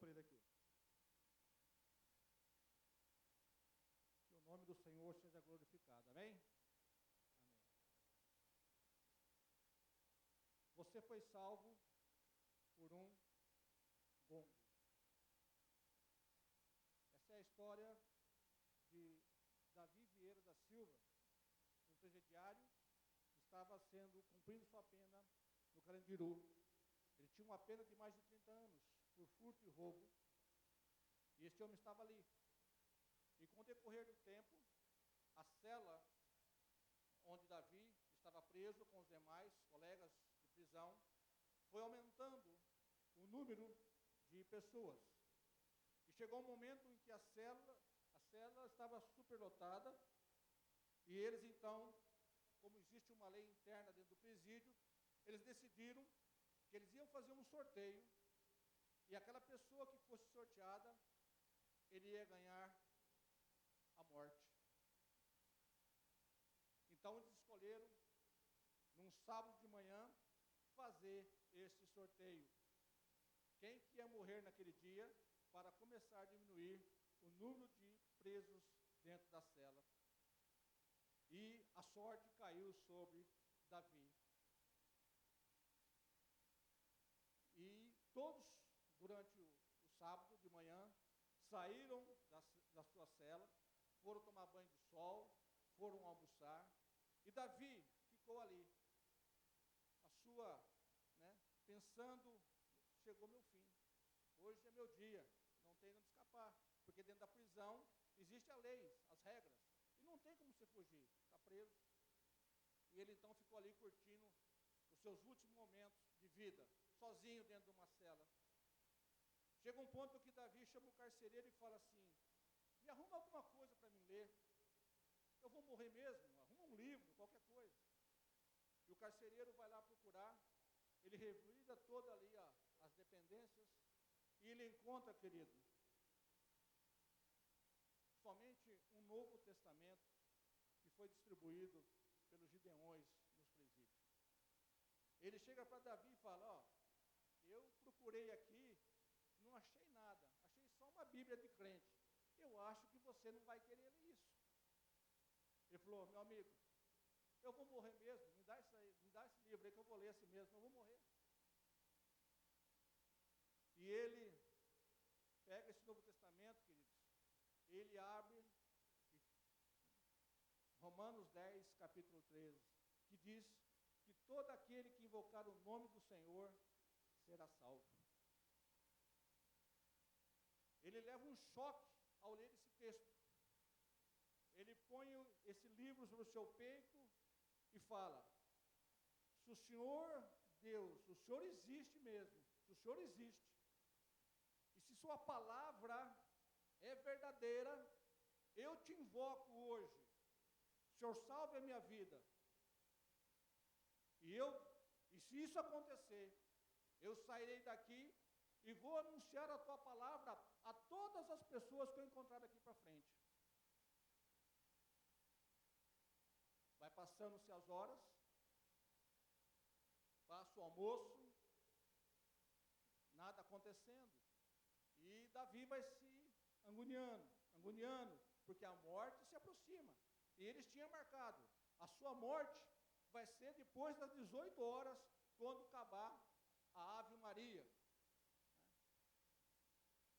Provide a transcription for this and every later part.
para ele aqui. Que o nome do Senhor seja glorificado. Amém? Amém. Você foi salvo por um gongo. Essa é a história de Davi Vieira da Silva, um presidiário que estava cumprindo sua pena no Carandiru. Ele tinha uma pena de mais de 30 anos por furto e roubo, e este homem estava ali. E com o decorrer do tempo, a cela onde Davi estava preso com os demais colegas de prisão foi aumentando o número de pessoas. E chegou um momento em que a cela estava superlotada, e eles então, como existe uma lei interna dentro do presídio, eles decidiram que eles iam fazer um sorteio, e aquela pessoa que fosse sorteada, ele ia ganhar a morte. Então eles escolheram, num sábado de manhã, fazer esse sorteio. Quem que ia morrer naquele dia, para começar a diminuir o número de presos dentro da cela. E a sorte caiu sobre Davi. E todos, durante o sábado de manhã, saíram da sua cela, foram tomar banho de sol, foram almoçar, e Davi ficou ali, pensando, chegou meu fim, hoje é meu dia, não tem onde escapar, porque dentro da prisão existe a lei, as regras, e não tem como você fugir, está preso. E ele então ficou ali curtindo os seus últimos momentos de vida, sozinho dentro de uma cela. Chega um ponto que Davi chama o carcereiro e fala assim: me arruma alguma coisa para mim ler, eu vou morrer mesmo, arruma um livro, qualquer coisa. E o carcereiro vai lá procurar, ele revida toda ali as dependências, e ele encontra, querido, somente um Novo Testamento que foi distribuído pelos gideões nos presídios. Ele chega para Davi e fala: eu procurei aqui, não achei nada, achei só uma Bíblia de crente, eu acho que você não vai querer ler isso. Ele falou: meu amigo, eu vou morrer mesmo, me dá esse livro aí que eu vou ler assim mesmo, eu vou morrer. E ele pega esse Novo Testamento, queridos, ele abre Romanos 10, capítulo 13, que diz que todo aquele que invocar o nome do Senhor será salvo. Ele leva um choque ao ler esse texto. Ele põe esse livro sobre o seu peito e fala: se o Senhor Deus, o Senhor existe mesmo, se o Senhor existe, e se sua palavra é verdadeira, eu te invoco hoje, o Senhor salve a minha vida, e se isso acontecer, eu sairei daqui e vou anunciar a tua palavra a todas as pessoas que eu encontrar daqui para frente. Vai passando-se as horas, passa o almoço, nada acontecendo, e Davi vai se agoniando, porque a morte se aproxima, e eles tinham marcado, a sua morte vai ser depois das 18 horas, quando acabar a Ave Maria.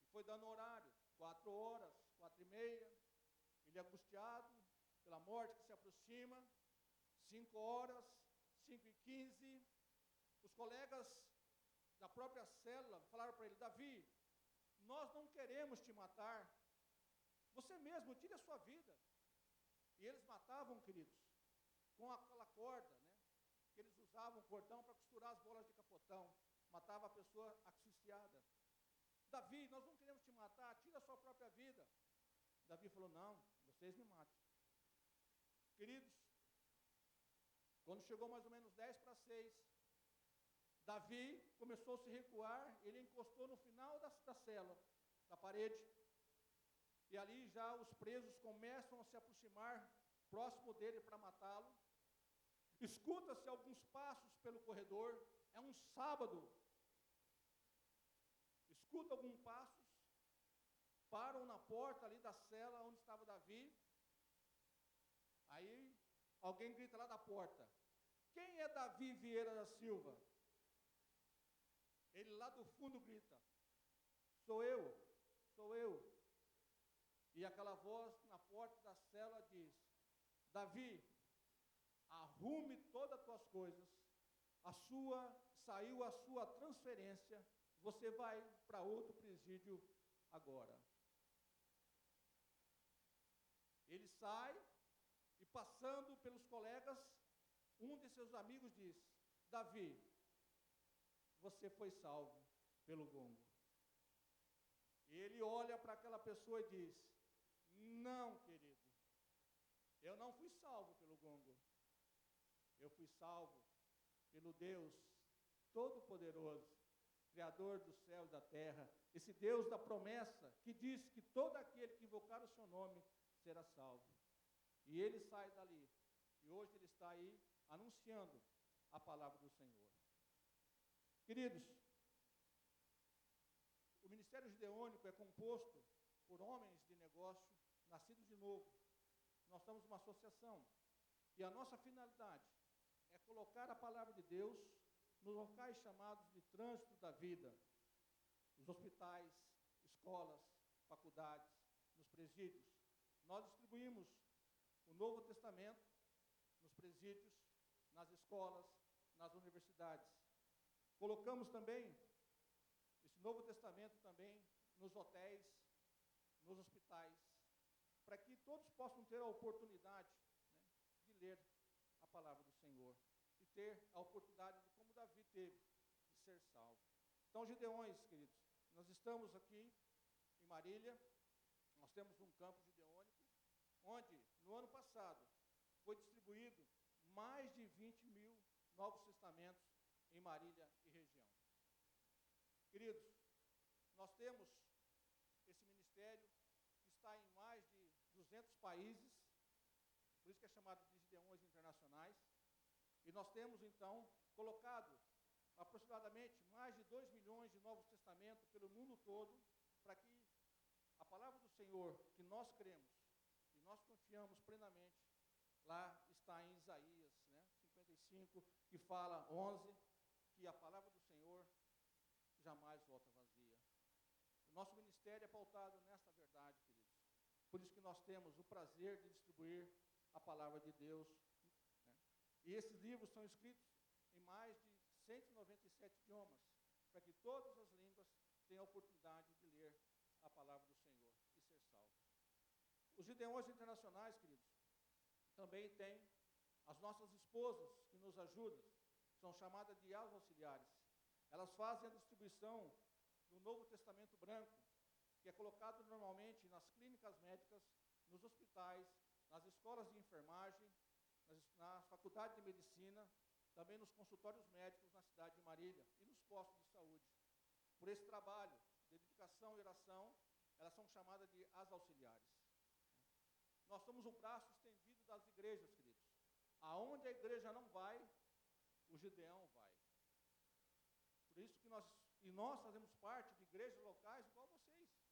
E foi dando horário, 4 horas, 4:30, ele angustiado pela morte que se aproxima, 5 horas, 5:15, os colegas da própria célula falaram para ele: Davi, nós não queremos te matar, você mesmo tire a sua vida. E eles matavam, queridos, com aquela corda, que eles usavam cordão para costurar as bolas de capotão, matava a pessoa asfixiada. Davi, nós não queremos te matar, tira a sua própria vida. Davi falou: não, vocês me matem. Queridos, quando chegou mais ou menos 5:50, Davi começou a se recuar, ele encostou no final da cela, da parede, e ali já os presos começam a se aproximar próximo dele para matá-lo. Escuta-se alguns passos pelo corredor, é um sábado. escutam alguns passos, param na porta ali da cela onde estava Davi. Aí alguém grita lá da porta: quem é Davi Vieira da Silva? Ele lá do fundo grita: sou eu, sou eu. E aquela voz na porta da cela diz: Davi, arrume todas as tuas coisas, saiu a sua transferência, você vai para outro presídio agora. Ele sai e, passando pelos colegas, um de seus amigos diz: Davi, você foi salvo pelo gongo. E ele olha para aquela pessoa e diz: não, querido, eu não fui salvo pelo gongo, eu fui salvo pelo Deus Todo-Poderoso, Criador do céu e da terra, esse Deus da promessa, que diz que todo aquele que invocar o seu nome será salvo. E ele sai dali, e hoje ele está aí anunciando a palavra do Senhor. Queridos, o Ministério Gideônico é composto por homens de negócio nascidos de novo. Nós somos uma associação, e a nossa finalidade é colocar a palavra de Deus nos locais chamados de trânsito da vida, nos hospitais, escolas, faculdades, nos presídios. Nós distribuímos o Novo Testamento nos presídios, nas escolas, nas universidades. Colocamos também esse Novo Testamento também nos hotéis, nos hospitais, para que todos possam ter a oportunidade, né, de ler a palavra do Senhor e ter a oportunidade de, como Davi teve, de ser salvo. Então, Gideões, queridos, nós estamos aqui em Marília, nós temos um campo gideônico, onde no ano passado foi distribuído mais de 20.000 Novos Testamentos em Marília e região. Queridos, nós temos esse ministério que está em mais de 200 países, por isso que é chamado de Gideões Internacionais, e nós temos então colocado aproximadamente mais de 2 milhões de Novos Testamentos pelo mundo todo, para que a palavra do Senhor, que nós cremos e nós confiamos plenamente, lá está em Isaías, né, 55, que fala 11, que a palavra do Senhor jamais volta vazia. O nosso ministério é pautado nesta verdade, queridos. Por isso que nós temos o prazer de distribuir a palavra de Deus, né? E esses livros são escritos em mais de 197 idiomas, para que todas as línguas tenham a oportunidade de ler a palavra do Senhor e ser salvos. Os Gideões Internacionais, queridos, também têm as nossas esposas que nos ajudam, são chamadas de auxiliares. Elas fazem a distribuição do Novo Testamento Branco, que é colocado normalmente nas clínicas médicas, nos hospitais, nas escolas de enfermagem, na faculdade de medicina, também nos consultórios médicos na cidade de Marília e nos postos de saúde. Por esse trabalho de dedicação e oração, elas são chamadas de as auxiliares. Nós somos um braço estendido das igrejas, queridos. Aonde a igreja não vai, o Gideão vai. Por isso que nós fazemos parte de igrejas locais igual vocês, né?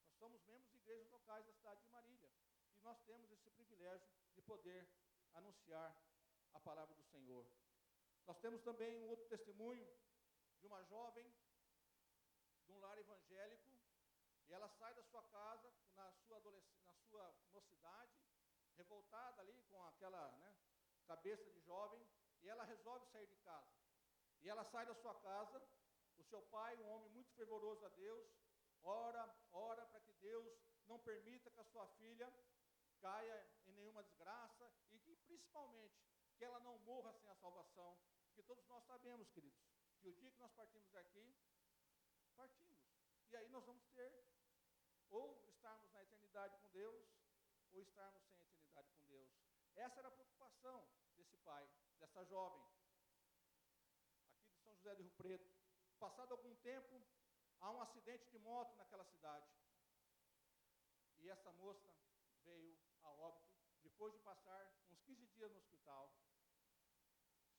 Nós somos membros de igrejas locais da cidade de Marília. E nós temos esse privilégio de poder anunciar a palavra do Senhor. Nós temos também um outro testemunho de uma jovem de um lar evangélico, e ela sai da sua casa na sua mocidade, revoltada ali com aquela, né, cabeça de jovem, e ela resolve sair de casa. E ela sai da sua casa, o seu pai, um homem muito fervoroso a Deus, ora para que Deus não permita que a sua filha caia em nenhuma desgraça e que, principalmente, que ela não morra sem a salvação, porque todos nós sabemos, queridos, que o dia que nós partimos daqui, partimos, e aí nós vamos ter, ou estarmos na eternidade com Deus, ou estarmos sem a eternidade com Deus. Essa era a preocupação desse pai, dessa jovem, aqui de São José do Rio Preto. Passado algum tempo, há um acidente de moto naquela cidade, e essa moça veio a óbito, depois de passar uns 15 dias no hospital.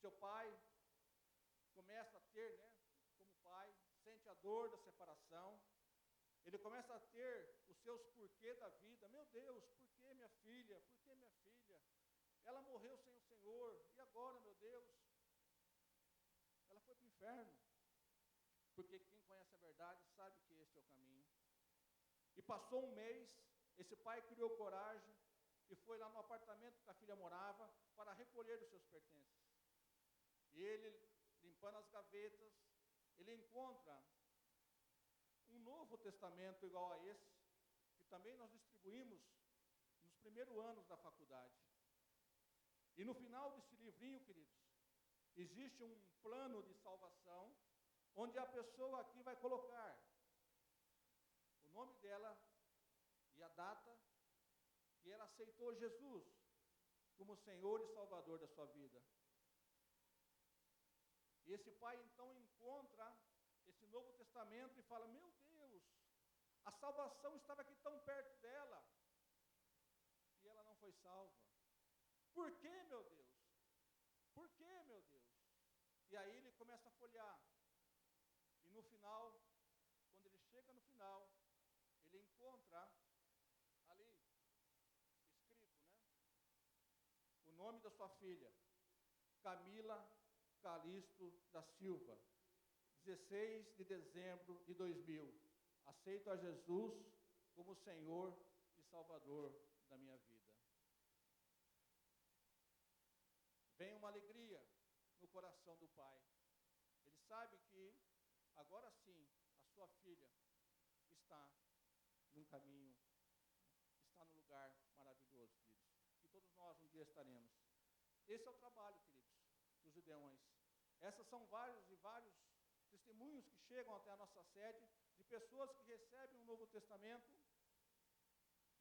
Seu pai começa a ter, né, como pai, sente a dor da separação, ele começa a ter os seus porquê da vida. Meu Deus, por que minha filha? Por que minha filha? Ela morreu sem o Senhor, e agora, meu Deus? Ela foi para o inferno. Porque quem conhece a verdade sabe que este é o caminho. E passou um mês, esse pai criou coragem e foi lá no apartamento que a filha morava para recolher os seus pertences. E ele, limpando as gavetas, ele encontra um Novo Testamento igual a esse, que também nós distribuímos nos primeiros anos da faculdade. E no final desse livrinho, queridos, existe um plano de salvação, onde a pessoa aqui vai colocar o nome dela e a data que ela aceitou Jesus como Senhor e Salvador da sua vida. E esse pai então encontra esse Novo Testamento e fala: meu Deus, a salvação estava aqui tão perto dela, e ela não foi salva. Por que, meu Deus? Por que, meu Deus? E aí ele começa a folhear. E no final, quando ele chega no final, ele encontra ali, escrito, né? O nome da sua filha, Camila Calixto da Silva, 16 de dezembro de 2000. Aceito a Jesus como Senhor e Salvador da minha vida. Vem uma alegria no coração do pai. Ele sabe que, agora sim, a sua filha está num caminho, está num lugar maravilhoso, queridos. E todos nós um dia estaremos. Esse é o trabalho, queridos, dos Gideões. Essas são vários e vários testemunhos que chegam até a nossa sede, de pessoas que recebem o Novo Testamento,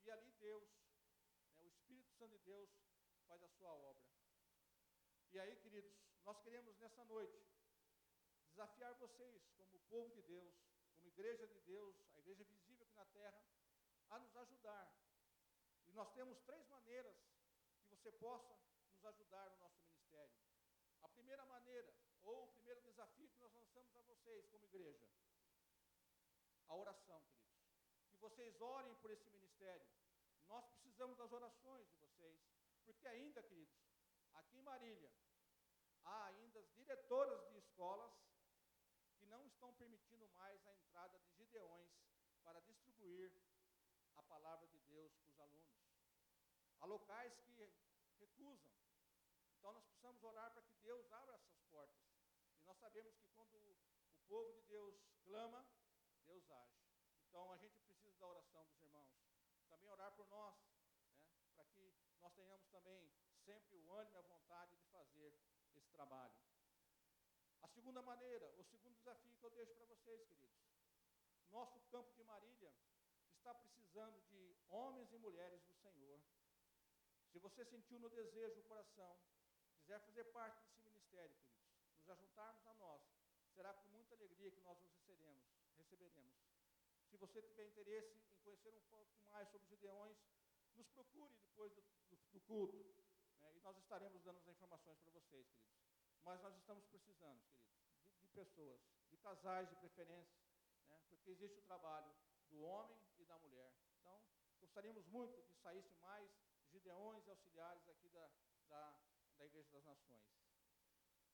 e ali Deus, né, o Espírito Santo de Deus, faz a sua obra. E aí, queridos, nós queremos nessa noite desafiar vocês, como povo de Deus, como igreja de Deus, a igreja visível aqui na terra, a nos ajudar. E nós temos 3 maneiras que você possa nos ajudar no nosso ministério. A primeira maneira, ou o primeiro desafio que nós lançamos a vocês como igreja, a oração, queridos. Que vocês orem por esse ministério. Nós precisamos das orações de vocês, porque ainda, queridos, aqui em Marília, há ainda as diretoras de escolas que não estão permitindo mais a entrada de gideões para distribuir a palavra de Deus para os alunos. Há locais que recusam. Então nós precisamos orar para que Deus abra essas portas. E nós sabemos que quando o povo de Deus clama, Deus age. Então a gente precisa da oração dos irmãos. Também orar por nós, né, para que nós tenhamos também sempre o ânimo e a vontade de fazer esse trabalho. A segunda maneira, o segundo desafio que eu deixo para vocês, queridos. Nosso campo de Marília está precisando de homens e mulheres do Senhor. Se você sentiu no desejo o coração, quiser fazer parte desse ministério, queridos, nos ajuntarmos a nós, será com muita alegria que nós nos receberemos. Se você tiver interesse em conhecer um pouco mais sobre os Gideões, nos procure depois do culto, né, e nós estaremos dando as informações para vocês, queridos. Mas nós estamos precisando, queridos, de pessoas, de casais de preferência, né, porque existe o trabalho do homem e da mulher. Então, gostaríamos muito que saíssem mais Gideões e auxiliares aqui da Igreja das Nações.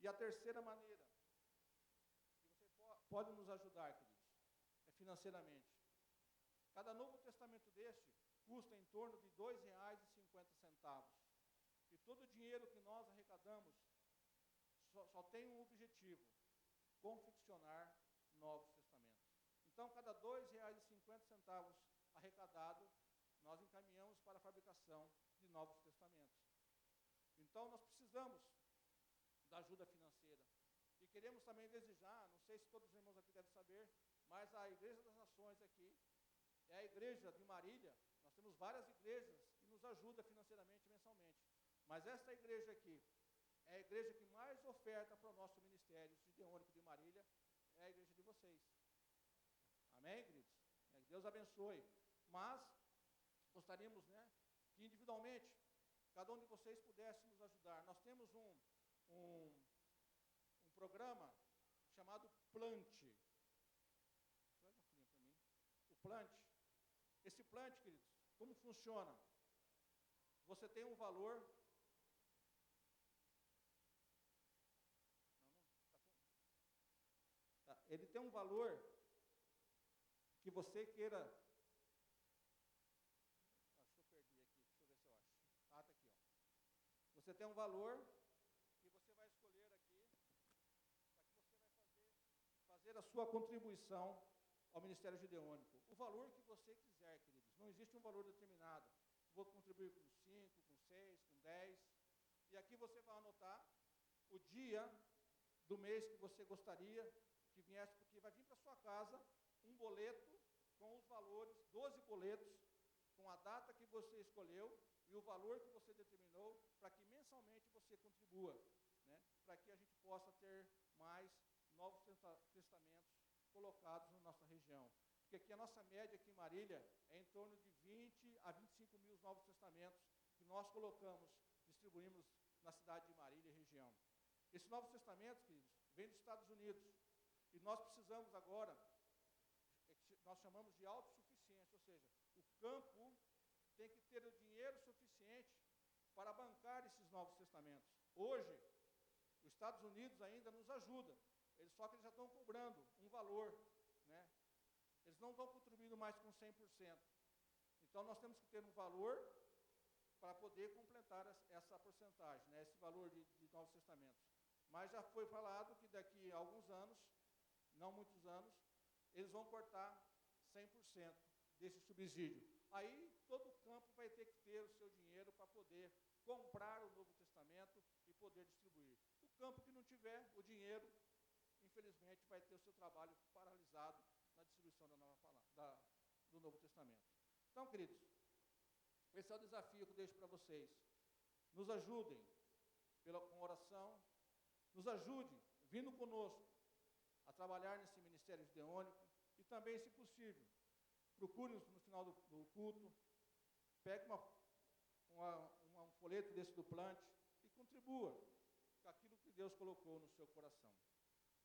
E a terceira maneira que você pode nos ajudar, queridos, é financeiramente. Cada Novo Testamento deste custa em torno de R$ 2,50. E todo o dinheiro que nós arrecadamos só tem um objetivo: confeccionar novos testamentos. Então, cada R$ 2,50 arrecadado, nós encaminhamos para a fabricação de novos testamentos. Então, nós precisamos da ajuda financeira. E queremos também desejar, não sei se todos os irmãos aqui devem saber, mas a Igreja das Nações aqui é a igreja de Marília. Nós temos várias igrejas que nos ajudam financeiramente mensalmente. Mas esta igreja aqui é a igreja que mais oferta para o nosso ministério gideônico de Marília, é a igreja de vocês. Amém, queridos? Deus abençoe. Mas gostaríamos, né, que individualmente cada um de vocês pudesse nos ajudar. Nós temos um programa chamado Plante. plant, queridos, como funciona? Você tem um valor. Ele tem um valor que você queira. Acho que eu perdi aqui, deixa eu ver se eu acho. Ah, está aqui, ó. Você tem um valor que você vai escolher aqui para que você vai fazer a sua contribuição ao Ministério Gideônico. O valor que você quiser, queridos. Não existe um valor determinado. Vou contribuir com 5, com 6, com 10. E aqui você vai anotar o dia do mês que você gostaria que viesse, porque vai vir para sua casa um boleto com os valores, 12 boletos, com a data que você escolheu e o valor que você determinou, para que mensalmente você contribua, né, para que a gente possa ter mais novos testamentos colocados na nossa região. Porque aqui a nossa média aqui em Marília é em torno de 20 a 25 mil novos testamentos que nós colocamos, distribuímos na cidade de Marília e região. Esses novos testamentos, queridos, vêm dos Estados Unidos. E nós precisamos agora, nós chamamos de autossuficiência, ou seja, o campo tem que ter o dinheiro suficiente para bancar esses novos testamentos. Hoje, os Estados Unidos ainda nos ajudam, só que eles já estão cobrando um valor, né? Eles não estão contribuindo mais com 100%. Então, nós temos que ter um valor para poder completar essa porcentagem, né? Esse valor de novos testamentos. Mas já foi falado que daqui a alguns anos, não muitos anos, eles vão cortar 100% desse subsídio. Aí todo o campo vai ter que ter o seu dinheiro para poder comprar o Novo Testamento e poder distribuir. O campo que não tiver o dinheiro, infelizmente, vai ter o seu trabalho paralisado na distribuição do Novo Testamento. Então, queridos, esse é o desafio que eu deixo para vocês. Nos ajudem com oração, nos ajude vindo conosco a trabalhar nesse ministério gideônico e também, se possível, procure-nos no final do culto, pegue um folheto desse do Plant e contribua com aquilo que Deus colocou no seu coração.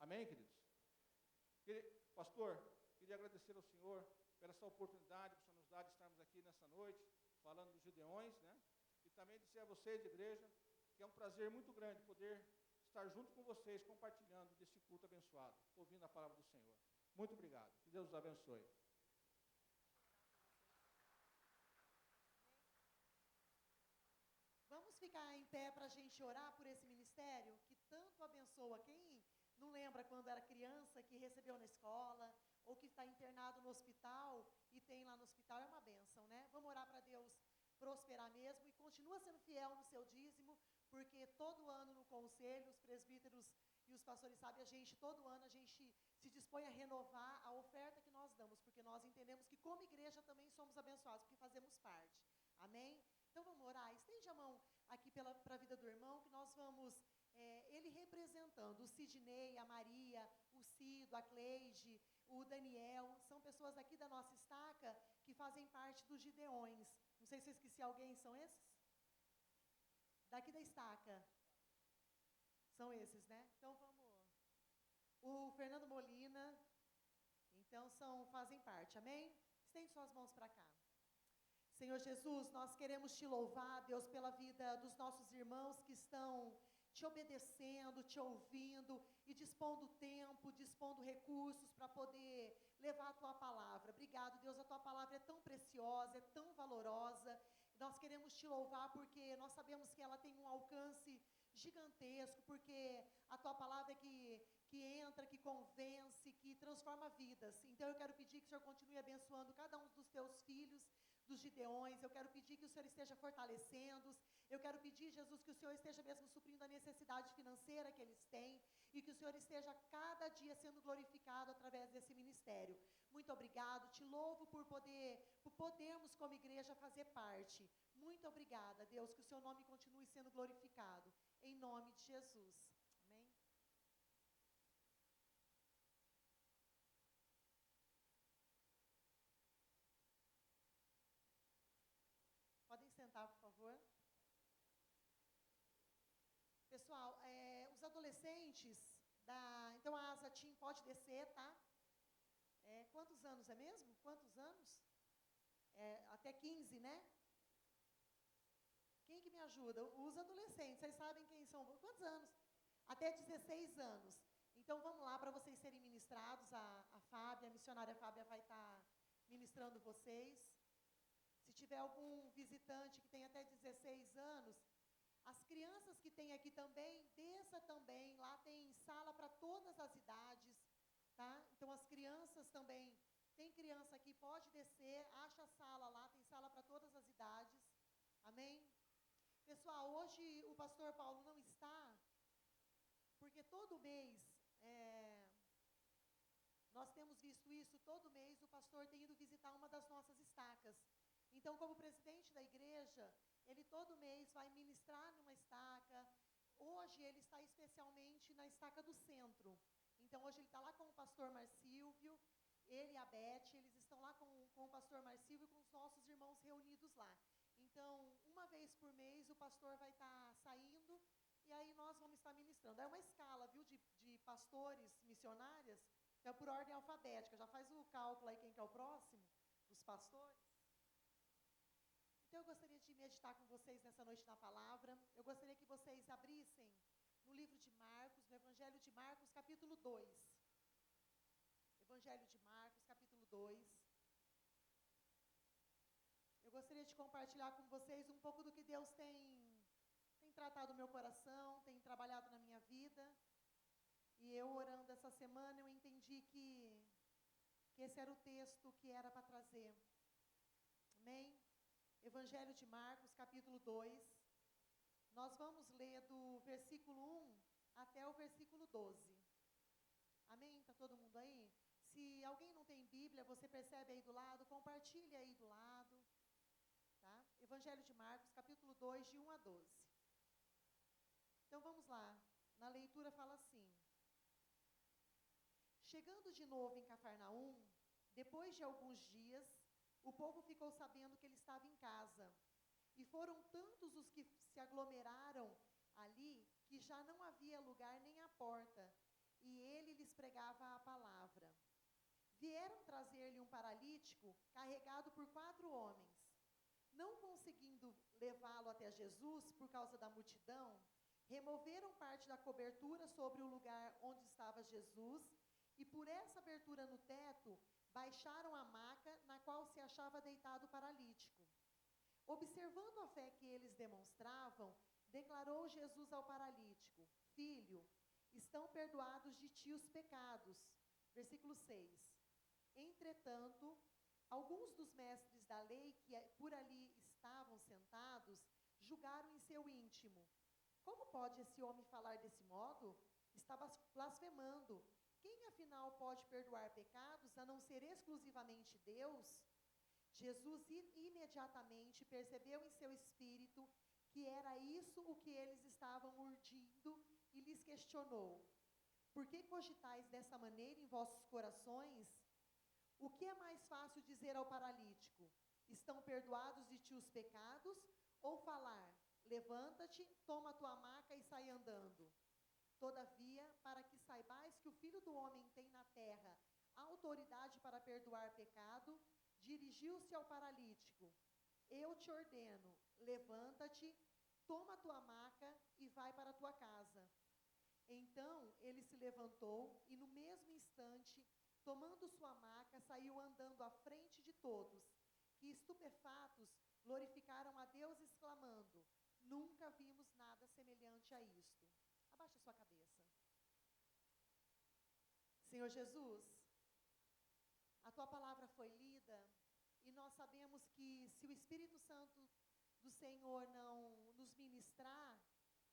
Amém, queridos? Pastor, queria agradecer ao senhor pela essa oportunidade que o senhor nos dá de estarmos aqui nessa noite, falando dos Gideões, né? E também dizer a vocês, igreja, que é um prazer muito grande poder estar junto com vocês, compartilhando desse culto abençoado, ouvindo a palavra do Senhor. Muito obrigado. Que Deus os abençoe. Vamos ficar em pé para a gente orar por esse ministério que tanto abençoa. Quem não lembra quando era criança, que recebeu na escola, ou que está internado no hospital e tem lá no hospital, é uma bênção, né? Vamos orar para Deus prosperar mesmo e continua sendo fiel no seu dízimo, porque todo ano no conselho, os presbíteros e os pastores sabem, todo ano a gente se dispõe a renovar a oferta que nós damos, porque nós entendemos que como igreja também somos abençoados, porque fazemos parte. Amém? Então vamos orar, estende a mão aqui para a vida do irmão, que nós vamos, ele representando o Sidney, a Maria, o Cido, a Cleide, o Daniel, são pessoas aqui da nossa estaca que fazem parte dos Gideões. Não sei se eu esqueci alguém, são esses? Daqui da estaca. São esses, né? Então vamos. O Fernando Molina, então fazem parte, amém? Estende suas mãos para cá. Senhor Jesus, nós queremos te louvar, Deus, pela vida dos nossos irmãos que estão te obedecendo, te ouvindo e dispondo tempo, dispondo recursos para poder levar a tua palavra. Obrigado, Deus, a tua palavra é tão preciosa, é tão valorosa. Nós queremos te louvar porque nós sabemos que ela tem um alcance gigantesco, porque a tua palavra é que entra, que convence, que transforma vidas. Então eu quero pedir que o Senhor continue abençoando cada um dos teus filhos, dos Gideões. Eu quero pedir que o Senhor esteja fortalecendo-os. Eu quero pedir, Jesus, que o Senhor esteja mesmo suprindo a necessidade financeira que eles têm e que o Senhor esteja cada dia sendo glorificado através desse ministério. Muito obrigado, te louvo por podermos como igreja fazer parte. Muito obrigada, Deus, que o seu nome continue sendo glorificado. Em nome de Jesus. Amém? Podem sentar, por favor. Pessoal, os adolescentes, então a Asa Team pode descer, tá? Quantos anos é mesmo? Quantos anos? até 15, né? Quem que me ajuda? Os adolescentes, vocês sabem quem são? Quantos anos? Até 16 anos. Então, vamos lá para vocês serem ministrados. A Fábia, a missionária Fábia vai estar ministrando vocês. Se tiver algum visitante que tem até 16 anos, as crianças que tem aqui também, desça também. Lá tem sala para todas as idades, tá? Então, as crianças também, tem criança aqui, pode descer, acha a sala lá, tem sala para todas as idades. Amém? Pessoal, hoje o pastor Paulo não está, porque todo mês, nós temos visto isso, todo mês o pastor tem ido visitar uma das nossas estacas. Então, como presidente da igreja, ele todo mês vai ministrar numa estaca. Hoje ele está especialmente na estaca do centro. Então, hoje ele está lá com o pastor Marcílvio, ele e a Beth, eles estão lá com o pastor Marcílvio e com os nossos irmãos reunidos lá. Então, uma vez por mês o pastor vai estar saindo e aí nós vamos estar ministrando. É uma escala, viu, de pastores missionárias, que é por ordem alfabética. Já faz o cálculo aí quem que é o próximo, os pastores. Então, eu gostaria de meditar com vocês nessa noite na palavra. Eu gostaria que vocês abrissem no livro de Marcos, no Evangelho de Marcos, capítulo 2. Evangelho de Marcos, capítulo 2. Eu gostaria de compartilhar com vocês um pouco do que Deus tem tratado o meu coração, tem trabalhado na minha vida. E eu, orando essa semana, eu entendi que esse era o texto que era para trazer. Amém? Evangelho de Marcos, capítulo 2. Nós vamos ler do versículo 1 até o versículo 12. Amém? Está todo mundo aí? Se alguém não tem Bíblia, você percebe aí do lado, compartilhe aí do lado. Tá? Evangelho de Marcos, capítulo 2, de 1 a 12. Então vamos lá. Na leitura fala assim: Chegando de novo em Cafarnaum, depois de alguns dias, o povo ficou sabendo que ele estava em casa. E foram tantos os que se aglomeraram ali, que já não havia lugar nem à porta, e ele lhes pregava a palavra. Vieram trazer-lhe um paralítico, carregado por 4 homens. Não conseguindo levá-lo até Jesus, por causa da multidão, removeram parte da cobertura sobre o lugar onde estava Jesus, e por essa abertura no teto, baixaram a maca na qual se achava deitado o paralítico. Observando a fé que eles demonstravam, declarou Jesus ao paralítico: Filho, estão perdoados de ti os pecados. Versículo 6. Entretanto, alguns dos mestres da lei que por ali estavam sentados, julgaram em seu íntimo: Como pode esse homem falar desse modo? Está blasfemando. Quem afinal pode perdoar pecados, a não ser exclusivamente Deus? Jesus imediatamente percebeu em seu espírito que era isso o que eles estavam urdindo e lhes questionou: Por que cogitais dessa maneira em vossos corações? O que é mais fácil dizer ao paralítico: Estão perdoados de ti os pecados? Ou falar: Levanta-te, toma a tua maca e sai andando? Todavia, para que saibais que o Filho do Homem tem na terra a autoridade para perdoar pecado, dirigiu-se ao paralítico: Eu te ordeno, levanta-te, toma a tua maca e vai para a tua casa. Então ele se levantou e no mesmo instante, tomando sua maca, saiu andando à frente de todos, que estupefatos glorificaram a Deus, exclamando: Nunca vimos nada semelhante a isto. Abaixa sua cabeça. Senhor Jesus, a tua palavra foi lida e nós sabemos que se o Espírito Santo do Senhor não nos ministrar,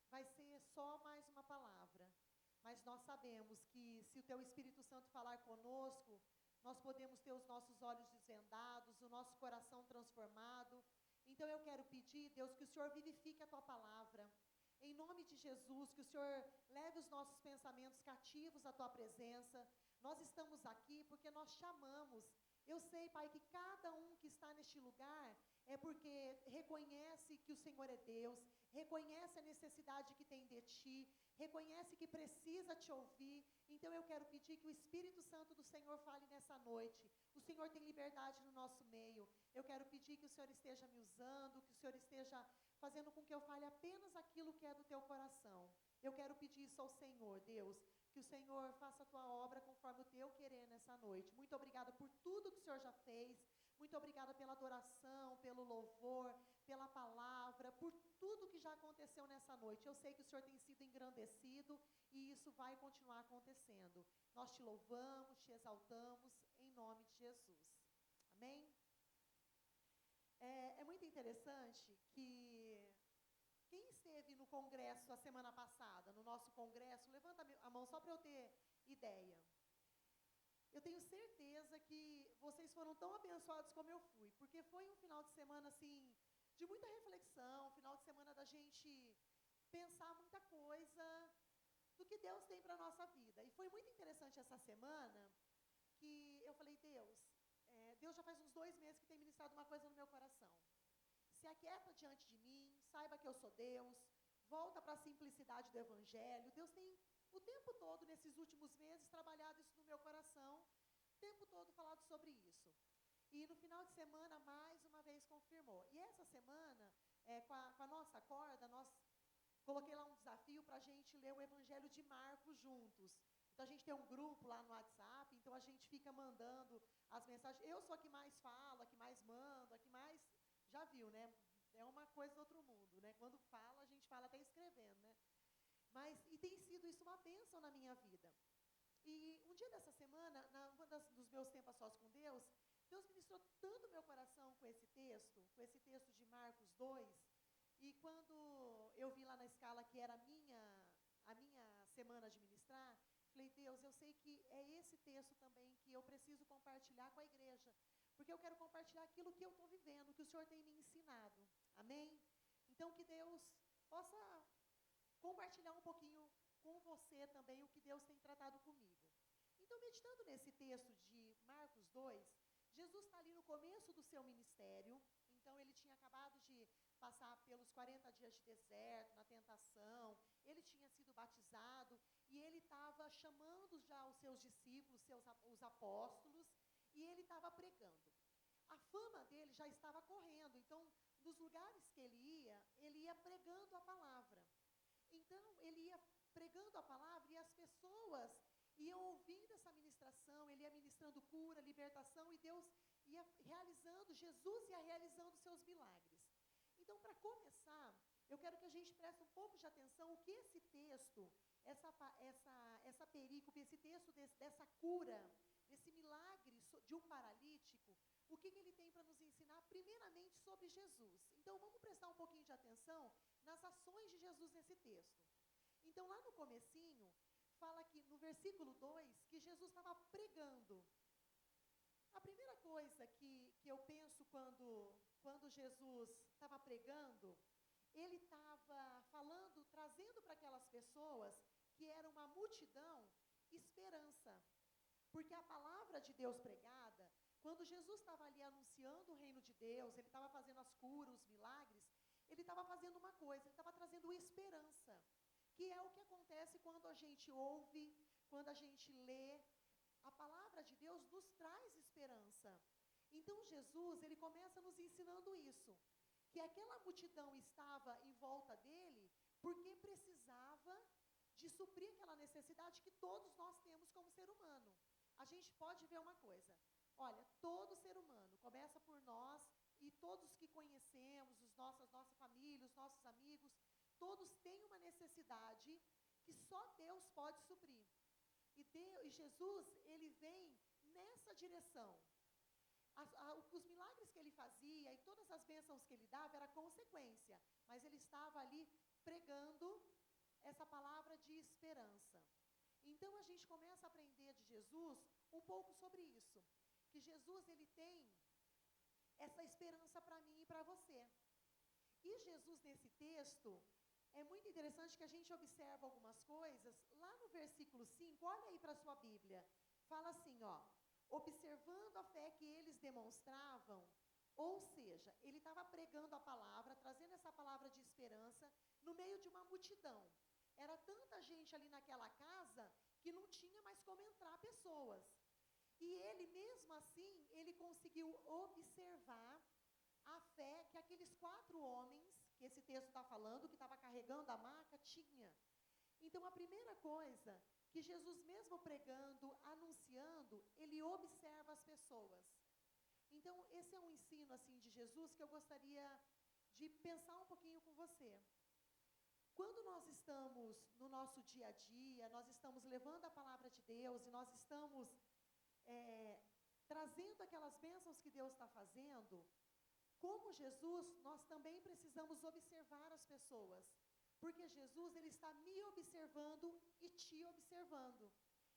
vai ser só mais uma palavra. Mas nós sabemos que se o teu Espírito Santo falar conosco, nós podemos ter os nossos olhos desvendados, o nosso coração transformado. Então eu quero pedir, Deus, que o Senhor vivifique a tua palavra. Em nome de Jesus, que o Senhor leve os nossos pensamentos cativos à tua presença. Nós estamos aqui porque nós chamamos. Eu sei, Pai, que cada um que está neste lugar, é porque reconhece que o Senhor é Deus, reconhece a necessidade que tem de ti, reconhece que precisa te ouvir. Então eu quero pedir que o Espírito Santo do Senhor fale nessa noite. O Senhor tem liberdade no nosso meio. Eu quero pedir que o Senhor esteja me usando, que o Senhor esteja fazendo com que eu fale apenas aquilo que é do teu coração. Eu quero pedir isso ao Senhor, Deus, que o Senhor faça a tua obra conforme o teu querer nessa noite. Muito obrigada por tudo que o Senhor já fez. Muito obrigada pela adoração, pelo louvor, pela palavra, por tudo que já aconteceu nessa noite. Eu sei que o Senhor tem sido engrandecido e isso vai continuar acontecendo. Nós te louvamos, te exaltamos, em nome de Jesus. Amém? É muito interessante que quem esteve no congresso a semana passada, no nosso congresso, levanta a mão só para eu ter ideia. Eu tenho certeza que vocês foram tão abençoados como eu fui, porque foi um final de semana, assim, de muita reflexão, final de semana da gente pensar muita coisa do que Deus tem para a nossa vida. E foi muito interessante essa semana que eu falei, Deus já faz uns 2 meses que tem ministrado uma coisa no meu coração. Se aquieta diante de mim, saiba que eu sou Deus, volta para a simplicidade do Evangelho. Deus tem o tempo todo, nesses últimos meses, trabalhado isso no meu coração, o tempo todo falado sobre isso. E no final de semana, mais uma vez, confirmou. E essa semana, com a nossa corda, coloquei lá um desafio para a gente ler o Evangelho de Marcos juntos. Então, a gente tem um grupo lá no WhatsApp, então a gente fica mandando as mensagens. Eu sou a que mais falo, a que mais mando, a que mais... Já viu, né? É uma coisa do outro mundo, né? Quando fala, a gente fala até escrevendo, né? E tem sido isso uma bênção na minha vida. E um dia dessa semana, dos meus tempos a sós com Deus ministrou tanto meu coração com esse texto de Marcos 2, e quando eu vi lá na escala que era a minha semana de ministrar, falei, Deus, eu sei que é esse texto também que eu preciso compartilhar com a igreja, porque eu quero compartilhar aquilo que eu estou vivendo, que o Senhor tem me ensinado. Amém? Então, que Deus possa compartilhar um pouquinho com você também o que Deus tem tratado comigo. Então, meditando nesse texto de Marcos 2, Jesus está ali no começo do seu ministério. Então, ele tinha acabado de passar pelos 40 dias de deserto, na tentação, ele tinha sido batizado, e ele estava chamando já os seus discípulos, os apóstolos, e ele estava pregando. A fama dele já estava correndo, então, nos lugares que ele ia pregando a palavra. Então, ele ia pregando a palavra e as pessoas iam ouvindo essa ministração, ele ia ministrando cura, libertação, e Deus ia realizando, Jesus ia realizando seus milagres. Então, para começar, eu quero que a gente preste um pouco de atenção o que esse texto, essa perícope, esse texto dessa cura, desse milagre de um paralítico, o que ele tem para nos ensinar, primeiramente, sobre Jesus. Então, vamos prestar um pouquinho de atenção nas ações de Jesus nesse texto. Então, lá no comecinho, fala aqui no versículo 2, que Jesus estava pregando. A primeira coisa que eu penso quando Jesus estava pregando, ele estava falando, trazendo para aquelas pessoas, que era uma multidão, esperança. Porque a palavra de Deus pregada, quando Jesus estava ali anunciando o reino de Deus, ele estava fazendo as curas, os milagres, ele estava fazendo uma coisa, ele estava trazendo esperança, que é o que acontece quando a gente ouve, quando a gente lê. A palavra de Deus nos traz esperança. Então Jesus, ele começa nos ensinando isso, que aquela multidão estava em volta dele, porque precisava de suprir aquela necessidade que todos nós temos como ser humano. A gente pode ver uma coisa, olha, todo ser humano, começa por nós, e todos que conhecemos, nossa família, os nossos amigos, todos têm uma necessidade que só Deus pode suprir. E Jesus, ele vem nessa direção. Os milagres que ele fazia e todas as bênçãos que ele dava era consequência, mas ele estava ali pregando essa palavra de esperança. Então a gente começa a aprender de Jesus um pouco sobre isso, que Jesus, ele tem essa esperança para mim e para você. E Jesus, nesse texto, é muito interessante que a gente observa algumas coisas. Lá no versículo 5, olha aí para a sua Bíblia, fala assim, ó, observando a fé que eles demonstravam, Ou seja, ele estava pregando a palavra, trazendo essa palavra de esperança no meio de uma multidão. Era tanta gente ali naquela casa que não tinha mais como entrar pessoas. E ele, mesmo assim, ele conseguiu observar a fé que aqueles 4 homens, que esse texto está falando, que estava carregando a maca, tinha. Então, a primeira coisa que Jesus, mesmo pregando, anunciando, ele observa as pessoas. Então, esse é um ensino assim de Jesus que eu gostaria de pensar um pouquinho com você. Quando nós estamos no nosso dia a dia, nós estamos levando a palavra de Deus e nós estamos trazendo aquelas bênçãos que Deus está fazendo, como Jesus, nós também precisamos observar as pessoas. Porque Jesus, ele está me observando e te observando.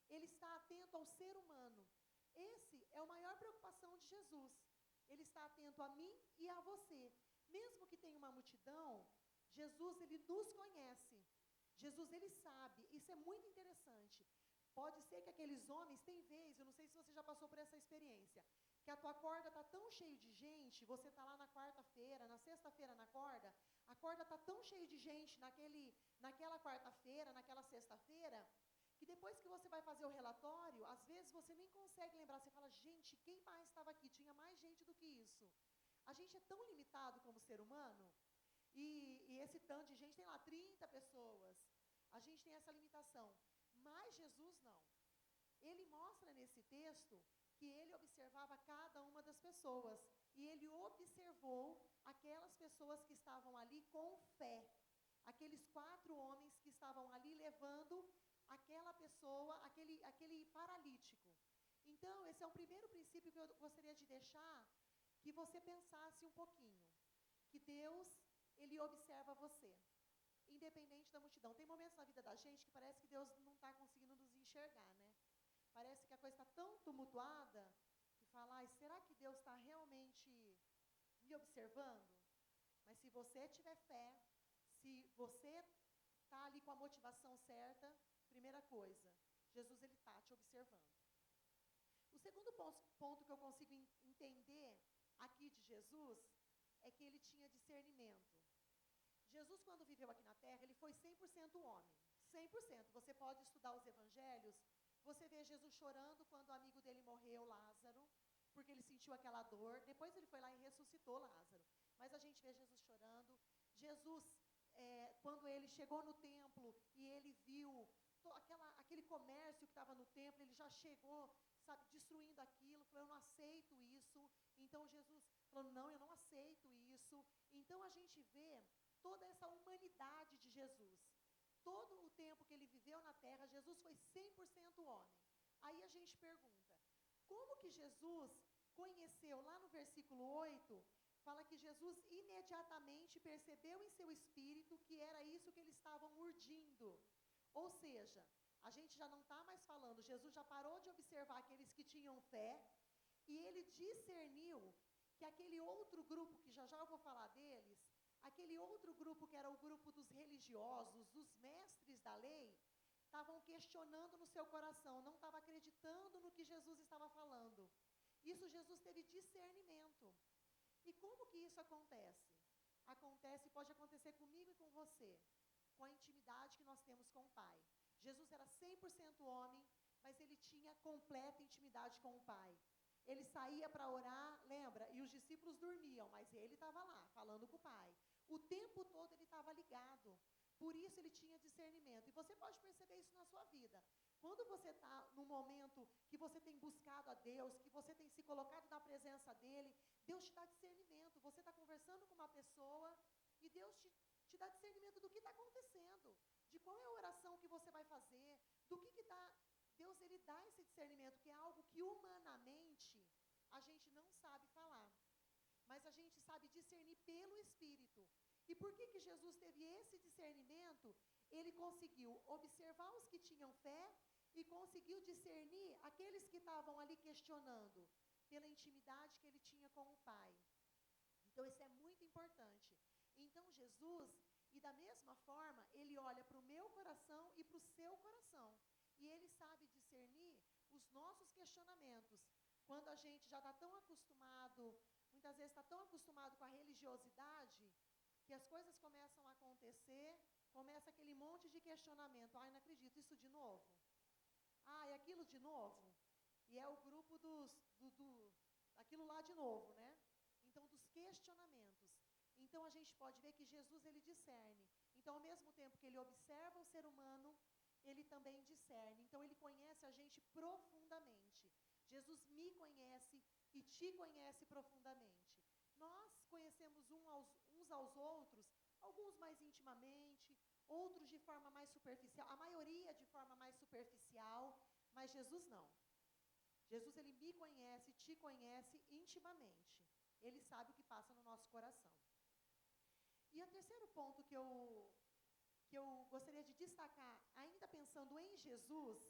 Ele está atento ao ser humano. Esse é a maior preocupação de Jesus. Ele está atento a mim e a você. Mesmo que tenha uma multidão, Jesus, ele nos conhece. Jesus, ele sabe. Isso é muito interessante. Pode ser que aqueles homens, tem vezes, eu não sei se você já passou por essa experiência, que a tua corda está tão cheia de gente, você está lá na quarta-feira, na sexta-feira a corda está tão cheia de gente naquela quarta-feira, naquela sexta-feira, que depois que você vai fazer o relatório, às vezes você nem consegue lembrar, você fala, gente, quem mais estava aqui? Tinha mais gente do que isso. A gente é tão limitado como ser humano, e esse tanto de gente, tem lá 30 pessoas, a gente tem essa limitação, mas Jesus não. Ele mostra nesse texto que ele observava cada uma das pessoas, e ele observou aquelas pessoas que estavam ali com fé, aqueles 4 homens que estavam ali levando aquela pessoa, aquele paralítico. Então, esse é o primeiro princípio que eu gostaria de deixar, que você pensasse um pouquinho, que Deus, ele observa você, independente da multidão. Tem momentos na vida da gente que parece que Deus não está conseguindo nos enxergar, né? Parece que a coisa está tão tumultuada, que fala, será que Deus está realmente me observando? Mas se você tiver fé, se você está ali com a motivação certa, primeira coisa, Jesus, ele está te observando. O segundo ponto que eu consigo entender aqui de Jesus é que ele tinha discernimento. Jesus, quando viveu aqui na terra, ele foi 100% homem, 100%. Você pode estudar os evangelhos, você vê Jesus chorando quando o amigo dele morreu, Lázaro, porque ele sentiu aquela dor. Depois ele foi lá e ressuscitou Lázaro. Mas a gente vê Jesus chorando. Jesus, quando ele chegou no templo e ele viu aquele comércio que estava no templo, ele já chegou, sabe, destruindo aquilo, falou, eu não aceito isso. Então Jesus falou, não, eu não aceito isso. Então a gente vê toda essa humanidade de Jesus. Todo o tempo que ele viveu na terra, Jesus foi 100% homem. Aí a gente pergunta, como que Jesus conheceu, lá no versículo 8, fala que Jesus imediatamente percebeu em seu espírito que era isso que eles estavam urdindo. Ou seja, a gente já não está mais falando, Jesus já parou de observar aqueles que tinham fé, e ele discerniu que aquele outro grupo, que já eu vou falar deles, aquele outro grupo que era o grupo dos religiosos, dos mestres da lei, estavam questionando no seu coração, não estavam acreditando no que Jesus estava falando. Isso Jesus teve discernimento. E como que isso acontece? Pode acontecer comigo e com você, com a intimidade que nós temos com o Pai. Jesus era 100% homem, mas ele tinha completa intimidade com o Pai. Ele saía para orar, lembra? E os discípulos dormiam, mas ele estava lá, falando com o Pai. O tempo todo ele estava ligado. Por isso ele tinha discernimento. E você pode perceber isso na sua vida. Quando você está num momento que você tem buscado a Deus, que você tem se colocado na presença dEle, Deus te dá discernimento. Você está conversando com uma pessoa e Deus te dá discernimento do que está acontecendo, de qual é a oração que você vai fazer, do que está... Deus, ele dá esse discernimento, que é algo que humanamente a gente não sabe falar. Mas a gente sabe discernir pelo Espírito. E por que Jesus teve esse discernimento? Ele conseguiu observar os que tinham fé e conseguiu discernir aqueles que estavam ali questionando, pela intimidade que ele tinha com o Pai. Então, isso é muito importante. Então, Jesus, e da mesma forma, ele olha para o meu coração e para o seu coração. E ele sabe discernir os nossos questionamentos. Quando a gente já está tão acostumado, muitas vezes está tão acostumado com a religiosidade, que as coisas começam a acontecer, começa aquele monte de questionamento. Ai, não acredito, isso de novo? Ah, é aquilo de novo? E é o grupo aquilo lá de novo, né? Então, dos questionamentos. Então, a gente pode ver que Jesus, ele discerne. Então, ao mesmo tempo que ele observa o ser humano, ele também discerne. Então, ele conhece a gente profundamente. Jesus me conhece e te conhece profundamente. Nós conhecemos uns aos outros, alguns mais intimamente, outros de forma mais superficial, a maioria de forma mais superficial, mas Jesus não. Jesus, ele me conhece, te conhece intimamente. Ele sabe o que passa no nosso coração. E o terceiro ponto que eu gostaria de destacar, ainda pensando em Jesus,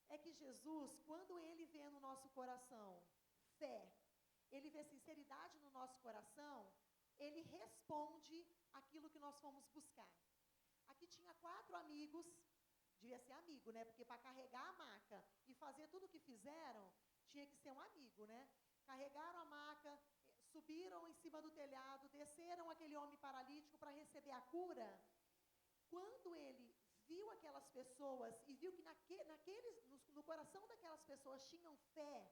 é que Jesus, quando ele vê no nosso coração fé, ele vê sinceridade no nosso coração, ele responde aquilo que nós fomos buscar. Aqui tinha 4 amigos, devia ser amigo, né? Porque para carregar a maca e fazer tudo o que fizeram, tinha que ser um amigo, né? Carregaram a maca, subiram em cima do telhado, desceram aquele homem paralítico para receber a cura. Quando ele viu aquelas pessoas e viu que no coração daquelas pessoas tinham fé,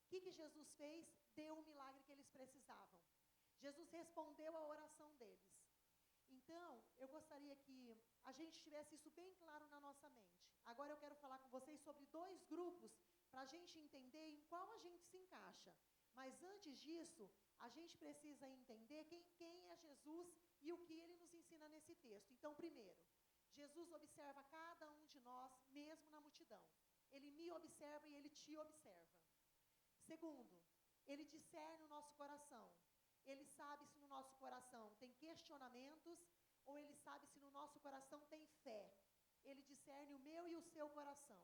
o que Jesus fez? Deu o milagre que eles precisavam. Jesus respondeu à oração deles. Então, eu gostaria que a gente tivesse isso bem claro na nossa mente. Agora eu quero falar com vocês sobre 2 grupos, para a gente entender em qual a gente se encaixa. Mas antes disso, a gente precisa entender quem é Jesus e o que ele nos ensina nesse texto. Então, primeiro, Jesus observa cada um de nós, mesmo na multidão. Ele me observa e ele te observa. Segundo, ele discerne o nosso coração. Ele sabe se no nosso coração tem questionamentos ou ele sabe se no nosso coração tem fé. Ele discerne o meu e o seu coração.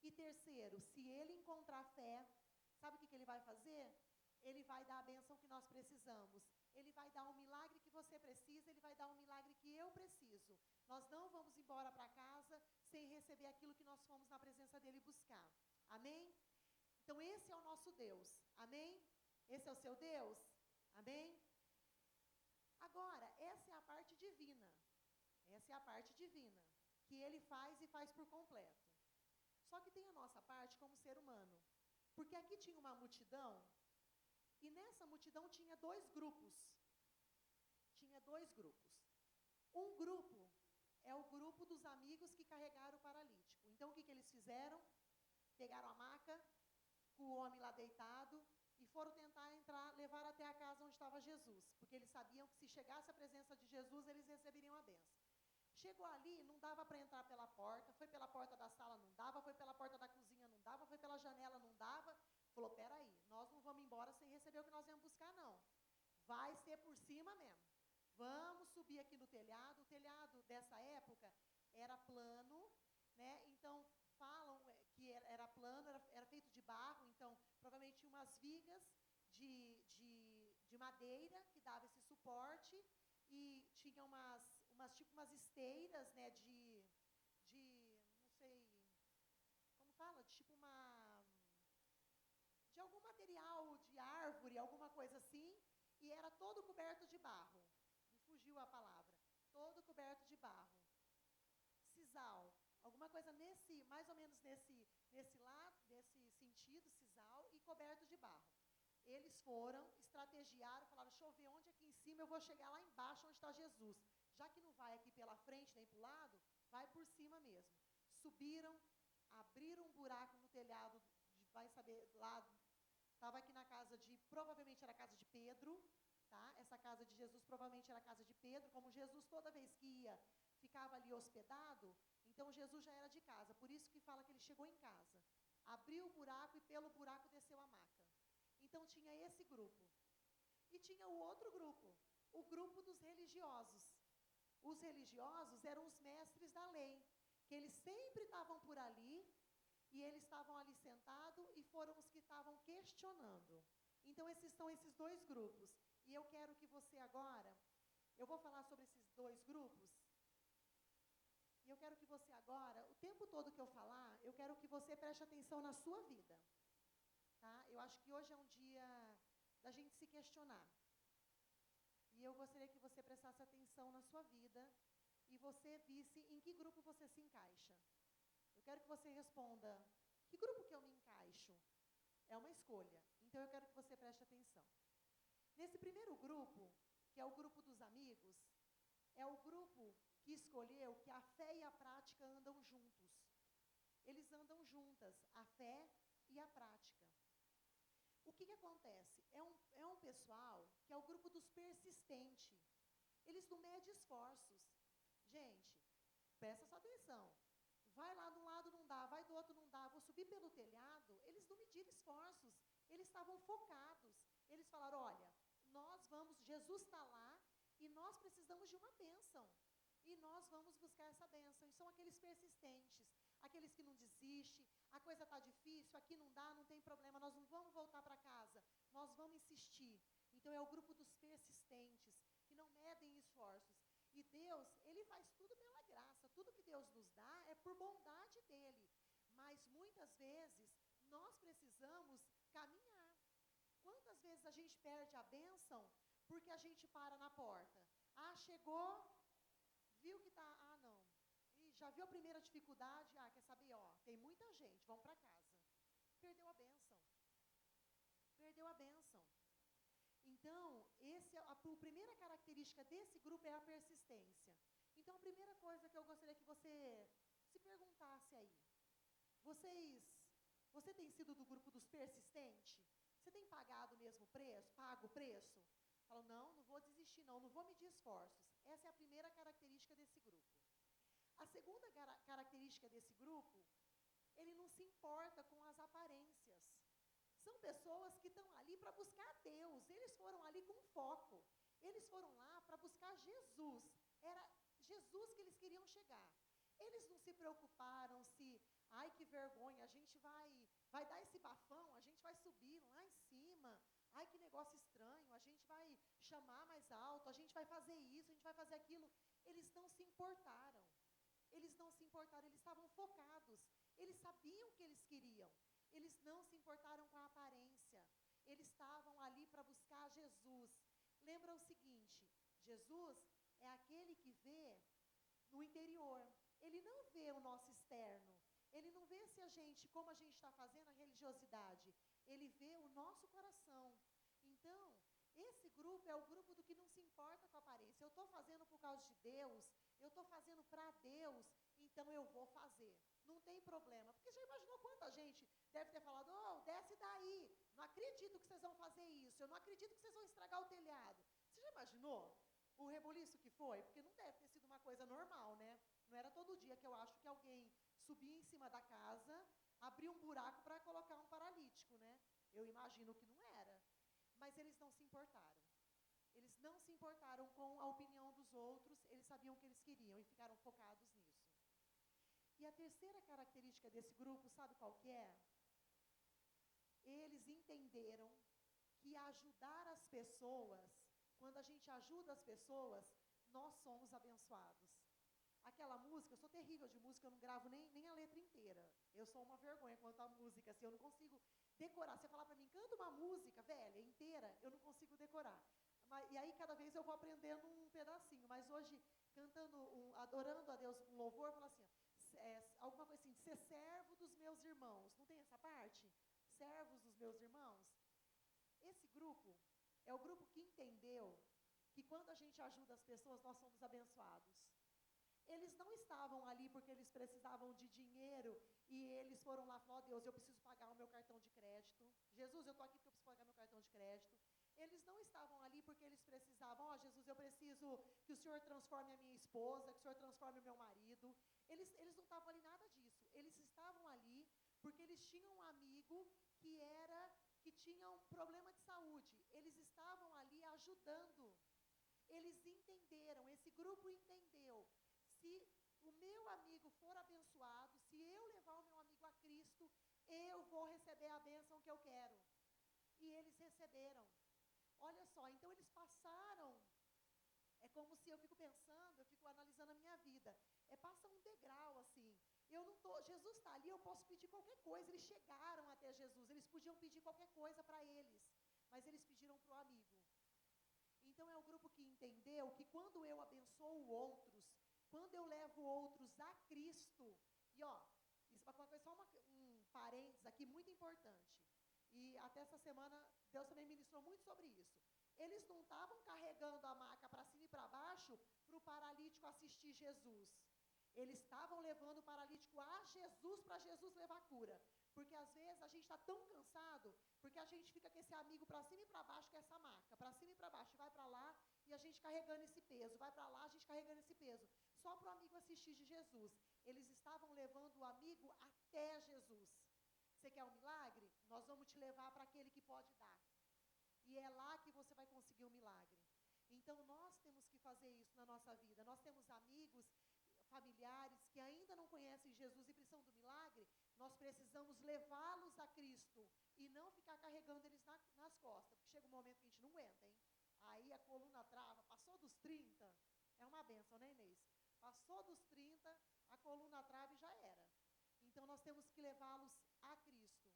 E terceiro, se ele encontrar fé, sabe o que ele vai fazer? Ele vai dar a bênção que nós precisamos. Ele vai dar o milagre que você precisa, ele vai dar o milagre que eu preciso. Nós não vamos embora para casa sem receber aquilo que nós fomos na presença dele buscar. Amém? Então esse é o nosso Deus. Amém? Esse é o seu Deus? Amém? Agora, essa é a parte divina. Essa é a parte divina, que ele faz e faz por completo. Só que tem a nossa parte como ser humano. Porque aqui tinha uma multidão, e nessa multidão tinha 2 grupos. Tinha 2 grupos. Um grupo é o grupo dos amigos que carregaram o paralítico. Então, o que eles fizeram? Pegaram a maca, com o homem lá deitado, e foram tentar entrar, levar até a casa onde estava Jesus. Porque eles sabiam que se chegasse à presença de Jesus, eles receberiam a bênção. Chegou ali, não dava para entrar pela porta, foi pela porta da sala, não dava, foi pela porta da cozinha, não dava, foi pela janela, não dava. Falou, peraí, nós não vamos embora sem receber o que nós viemos buscar, não. Vai ser por cima mesmo. Vamos subir aqui no telhado. O telhado dessa época era plano, né? Então, falam que era plano, era feito de barro, então, provavelmente tinha umas vigas de madeira que dava esse suporte e tinha umas esteiras, né, não sei, como fala? De algum material, de árvore, alguma coisa assim, e era todo coberto de barro. Me fugiu a palavra. Todo coberto de barro. Sisal. Alguma coisa mais ou menos nesse sentido, sisal, e coberto de barro. Eles foram, estrategiaram, falaram, deixa eu ver onde aqui em cima eu vou chegar lá embaixo onde está Jesus. Já que não vai aqui pela frente nem para o lado, vai por cima mesmo. Subiram, abriram um buraco no telhado, vai saber, lá, estava aqui na casa provavelmente era a casa de Pedro, tá? Essa casa de Jesus provavelmente era a casa de Pedro, como Jesus toda vez que ia, ficava ali hospedado, então Jesus já era de casa, por isso que fala que ele chegou em casa. Abriu o buraco e pelo buraco desceu a maca. Então tinha esse grupo. E tinha o outro grupo, o grupo dos religiosos. Os religiosos eram os mestres da lei, que eles sempre estavam por ali, e eles estavam ali sentados, e foram os que estavam questionando. Então esses são esses 2 grupos. E eu quero que você agora, eu vou falar sobre esses 2 grupos, e eu quero que você agora, o tempo todo que eu falar, eu quero que você preste atenção na sua vida. Tá? Eu acho que hoje é um dia da gente se questionar. E eu gostaria que você prestasse atenção na sua vida e você visse em que grupo você se encaixa. Eu quero que você responda, que grupo que eu me encaixo? É uma escolha. Então, eu quero que você preste atenção. Nesse primeiro grupo, que é o grupo dos amigos, é o grupo que escolheu que a fé e a prática andam juntos. Eles andam juntas, a fé e a prática. O que acontece? É um pessoal que é o grupo dos persistentes. Eles não medem esforços. Gente, presta sua atenção. Vai lá de um lado não dá, vai do outro não dá, vou subir pelo telhado. Eles não mediram esforços. Eles estavam focados. Eles falaram, olha, nós vamos, Jesus está lá e nós precisamos de uma bênção. E nós vamos buscar essa bênção. E são aqueles persistentes, aqueles que não desistem, a coisa está difícil, aqui não dá, não tem problema, nós não vamos voltar para casa, nós vamos insistir. Então, é o grupo dos persistentes, que não medem esforços. E Deus, Ele faz tudo pela graça, tudo que Deus nos dá é por bondade dEle. Mas, muitas vezes, nós precisamos caminhar. Quantas vezes a gente perde a bênção porque a gente para na porta? Ah, chegou, viu que está, não. E já viu a primeira dificuldade? Ah, quer saber, tem muita gente, vamos para casa. Perdeu a bênção. Perdeu a bênção. Então, a primeira característica desse grupo é a persistência. Então, a primeira coisa que eu gostaria que você se perguntasse aí. Você tem sido do grupo dos persistentes? Você tem pagado o mesmo preço? Paga o preço? Fala, não vou desistir não vou medir esforços. Essa é a primeira característica desse grupo. A segunda característica desse grupo, ele não se importa com as aparências. São pessoas que estão ali para buscar Deus. Eles foram ali com foco. Eles foram lá para buscar Jesus. Era Jesus que eles queriam chegar. Eles não se preocuparam se, ai que vergonha, a gente vai dar esse bafão, a gente vai subir lá em cima. Ai que negócio estranho, a gente vai chamar mais alto, a gente vai fazer isso, a gente vai fazer aquilo. Eles não se importaram. Eles não se importaram, eles estavam focados. Eles sabiam o que eles queriam. Eles não se importaram com a aparência. Eles estavam ali para buscar Jesus. Lembra o seguinte, Jesus é aquele que vê no interior. Ele não vê o nosso externo. Ele não vê se como a gente está fazendo a religiosidade. Ele vê o nosso coração. Então, esse grupo é o grupo do que não se importa com a aparência. Eu estou fazendo por causa de Deus, eu estou fazendo para Deus, então eu vou fazer. Não tem problema. Porque já imaginou quanta gente deve ter falado, desce daí, não acredito que vocês vão fazer isso, eu não acredito que vocês vão estragar o telhado. Você já imaginou o rebuliço que foi? Porque não deve ter sido uma coisa normal, né? Não era todo dia que eu acho que alguém subia em cima da casa, abria um buraco para colocar um paralítico, né? Eu imagino que não era. Mas eles não se importaram. Eles não se importaram com a opinião dos outros, eles sabiam o que eles queriam e ficaram focados nisso. E a terceira característica desse grupo, sabe qual que é? Eles entenderam que ajudar as pessoas, quando a gente ajuda as pessoas, nós somos abençoados. Aquela música, eu sou terrível de música, eu não gravo nem a letra inteira. Eu sou uma vergonha quanto à música, assim, eu não consigo decorar. Você falar para mim, canta uma música, velha, inteira, eu não consigo decorar. E aí, cada vez eu vou aprendendo um pedacinho. Mas hoje, cantando, adorando a Deus com louvor, fala assim, alguma coisa assim, ser servo dos meus irmãos. Não tem essa parte? Servos dos meus irmãos? Esse grupo é o grupo que entendeu que quando a gente ajuda as pessoas, nós somos abençoados. Eles não estavam ali porque eles precisavam de dinheiro e eles foram lá e falaram, Deus, eu preciso pagar o meu cartão de crédito. Jesus, eu estou aqui porque eu preciso pagar meu cartão de crédito. Eles não estavam ali porque eles precisavam, Jesus, eu preciso que o Senhor transforme a minha esposa, que o Senhor transforme o meu marido. Eles não estavam ali nada disso. Eles estavam ali porque eles tinham um amigo que tinha um problema de saúde. Eles estavam ali ajudando. Eles entenderam, esse grupo entendeu. Se o meu amigo for abençoado, se eu levar o meu amigo a Cristo, eu vou receber a bênção que eu quero. E eles receberam. Olha só, então eles passaram, é como se eu fico pensando, eu fico analisando a minha vida, passa um degrau assim, Jesus está ali, eu posso pedir qualquer coisa, eles chegaram até Jesus, eles podiam pedir qualquer coisa para eles, mas eles pediram Então é o grupo que entendeu que quando eu abençoo outros, quando eu levo outros a Cristo, e ó, isso é uma coisa, só um parênteses aqui muito importante, e até essa semana Deus também ministrou muito sobre isso. Eles não estavam carregando a maca para cima e para baixo para o paralítico assistir Jesus. Eles estavam levando o paralítico a Jesus para Jesus levar a cura. Porque às vezes a gente está tão cansado, porque a gente fica com esse amigo para cima e para baixo com essa maca, para cima e para baixo, vai para lá e a gente carregando esse peso, vai para lá, a gente carregando esse peso, só para o amigo assistir de Jesus. Eles estavam levando o amigo até Jesus. Você quer um milagre? Nós vamos te levar para aquele que pode dar. E é lá que você vai conseguir o milagre. Então nós temos que fazer isso na nossa vida. Nós temos amigos, familiares que ainda não conhecem Jesus e precisam do milagre. Nós precisamos levá-los a Cristo e não ficar carregando eles nas costas, porque chega um momento que a gente não aguenta, hein? Aí a coluna trava, passou dos 30, é uma bênção, né, Inês? Passou dos 30, a coluna trava e já era. Então nós temos que levá-los a Cristo.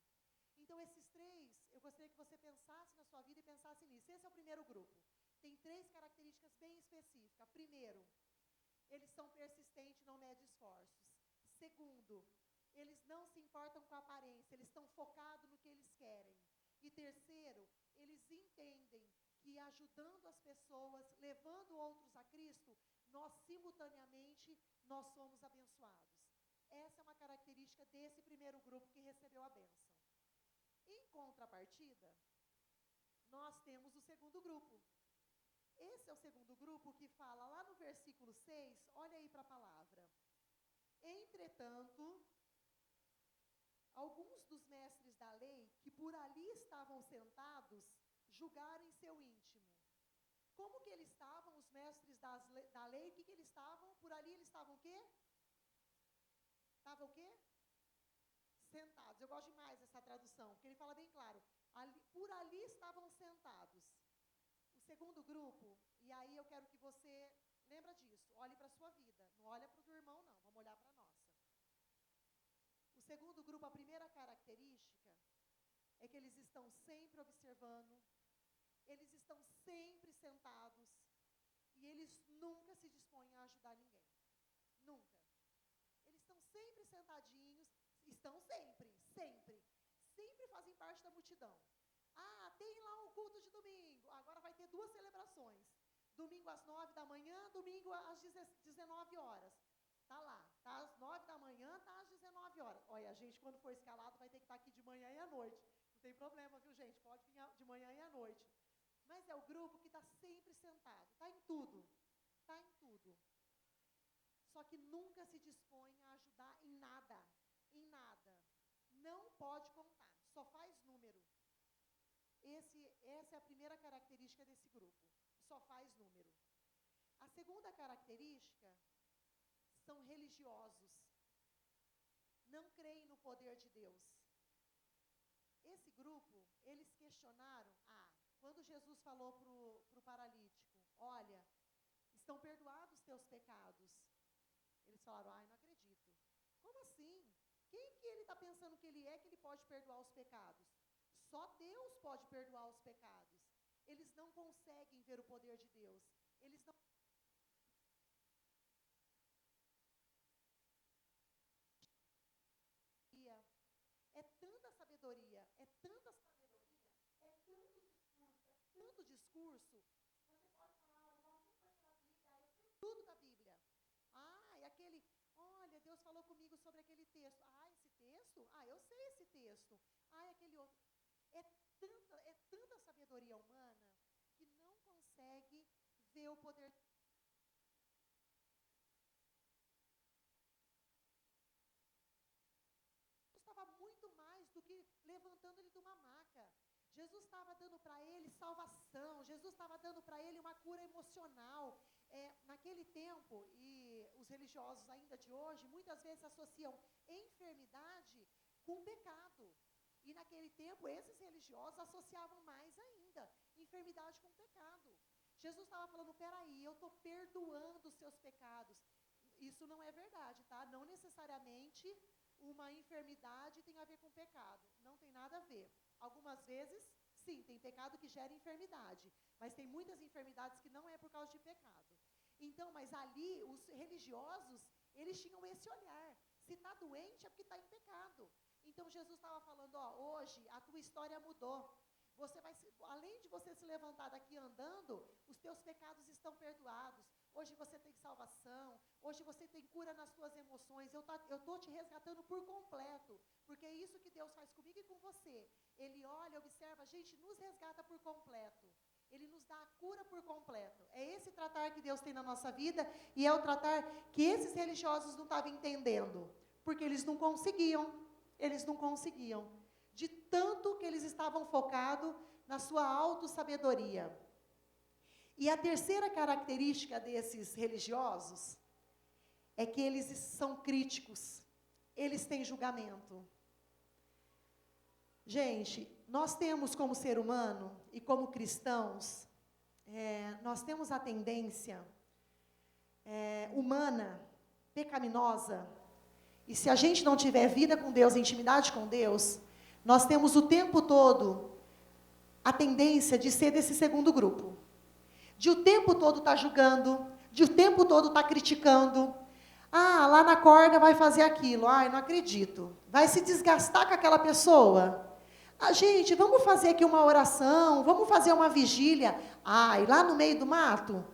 Então esses três, eu gostaria que você pensasse na sua vida e pensasse nisso. Esse é o primeiro grupo. Tem 3 características bem específicas. Primeiro, eles são persistentes, não medem esforços. Segundo, eles não se importam com a aparência, eles estão focados no que eles querem. E terceiro, eles entendem que ajudando as pessoas, levando outros a Cristo, nós simultaneamente, nós somos abençoados. Essa é uma característica desse primeiro grupo que recebeu a bênção. Em contrapartida, nós temos o segundo grupo. Esse é o segundo grupo que fala lá no versículo 6, olha aí para a palavra. Entretanto, alguns dos mestres da lei, que por ali estavam sentados, julgaram em seu íntimo. Como que eles estavam, os mestres da lei, o que eles estavam? Por ali eles estavam o quê? Estavam o quê? Sentados. Eu gosto demais dessa tradução, porque ele fala bem claro. Por ali estavam sentados. O segundo grupo, e aí eu quero que você, lembra disso, olhe para a sua vida, não olha para o do irmão não, vamos olhar para a nossa. O segundo grupo, a primeira característica, é que eles estão sempre observando, eles estão sempre sentados, e eles nunca se dispõem a ajudar ninguém. Nunca. Eles estão sempre sentadinhos, estão sempre, sempre. Sempre fazem parte da multidão. Ah, tem lá um culto de domingo, agora vai ter 2 celebrações. Domingo às 9 da manhã, domingo às 19 horas. Está lá, está às 9 da manhã, está às 19 horas. Olha, a gente quando for escalado vai ter que estar aqui de manhã e à noite. Não tem problema, viu gente? Pode vir de manhã e à noite. Mas é o grupo que está sempre sentado, está em tudo. Está em tudo. Só que nunca se dispõe a ajudar em nada. Em nada. Não pode contar, só faz número. Essa é a primeira característica desse grupo, só faz número. A segunda característica são religiosos, não creem no poder de Deus. Esse grupo, eles questionaram, quando Jesus falou para o paralítico, olha, estão perdoados os teus pecados. Eles falaram, não acredito. Como assim? Quem que ele está pensando que ele é que ele pode perdoar os pecados? Só Deus pode perdoar os pecados. Eles não conseguem ver o poder de Deus. Eles não... É tanta sabedoria, é tanta sabedoria, é tanto discurso. Você pode falar, tudo da Bíblia. E aquele, olha, Deus falou comigo sobre aquele texto. Esse texto? Eu sei esse texto. Aquele outro. É tanta sabedoria humana que não consegue ver o poder. Estava muito mais do que levantando ele de uma maca. Jesus estava dando para ele salvação, Jesus estava dando para ele uma cura emocional. Naquele tempo, e os religiosos ainda de hoje, muitas vezes associam enfermidade com pecado. E naquele tempo, esses religiosos associavam mais ainda, enfermidade com pecado. Jesus estava falando, peraí, eu estou perdoando os seus pecados. Isso não é verdade, tá? Não necessariamente uma enfermidade tem a ver com pecado. Não tem nada a ver. Algumas vezes, sim, tem pecado pecado que gera enfermidade. Mas tem muitas enfermidades que não é por causa de pecado. Então, mas ali, os religiosos, eles tinham esse olhar. Se está doente, é porque está em pecado. Então, Jesus estava falando, ó, hoje a tua história mudou. Você vai, além de você se levantar daqui andando, os teus pecados estão perdoados. Hoje você tem salvação, hoje você tem cura nas suas emoções. Eu estou te resgatando por completo, porque é isso que Deus faz comigo e com você. Ele olha, observa, a gente nos resgata por completo. Ele nos dá a cura por completo. É esse tratar que Deus tem na nossa vida, e é o tratar que esses religiosos não estavam entendendo, porque eles não conseguiam. De tanto que eles estavam focados na sua autossabedoria. E a terceira característica desses religiosos é que eles são críticos, eles têm julgamento. Gente, nós temos como ser humano e como cristãos, nós temos a tendência humana, pecaminosa, e se a gente não tiver vida com Deus, intimidade com Deus, nós temos o tempo todo a tendência de ser desse segundo grupo. De o tempo todo estar julgando, de o tempo todo estar criticando. Ah, lá na corda vai fazer aquilo. Ai, não acredito. Vai se desgastar com aquela pessoa. Ah, gente, vamos fazer aqui uma oração, vamos fazer uma vigília. Ai, lá no meio do mato.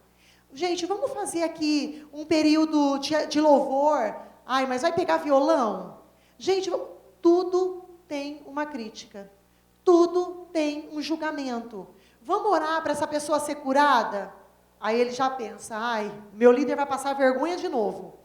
Gente, vamos fazer aqui um período de louvor. Ai, mas vai pegar violão? Gente, tudo tem uma crítica. Tudo tem um julgamento. Vamos orar para essa pessoa ser curada? Aí ele já pensa, ai, meu líder vai passar vergonha de novo.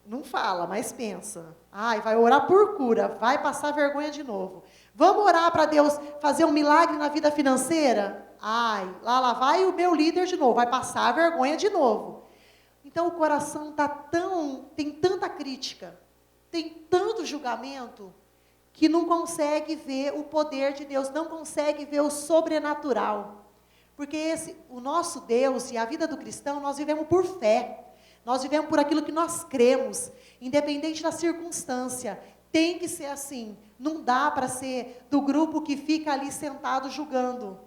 Não fala, mas pensa. Ai, vai orar por cura, vai passar vergonha de novo. Vamos orar para Deus fazer um milagre na vida financeira? Ai, lá vai o meu líder de novo, vai passar vergonha de novo. Então o coração tem tanta crítica, tem tanto julgamento, que não consegue ver o poder de Deus, não consegue ver o sobrenatural. Porque o nosso Deus e a vida do cristão, nós vivemos por fé. Nós vivemos por aquilo que nós cremos, independente da circunstância. Tem que ser assim. Não dá para ser do grupo que fica ali sentado julgando.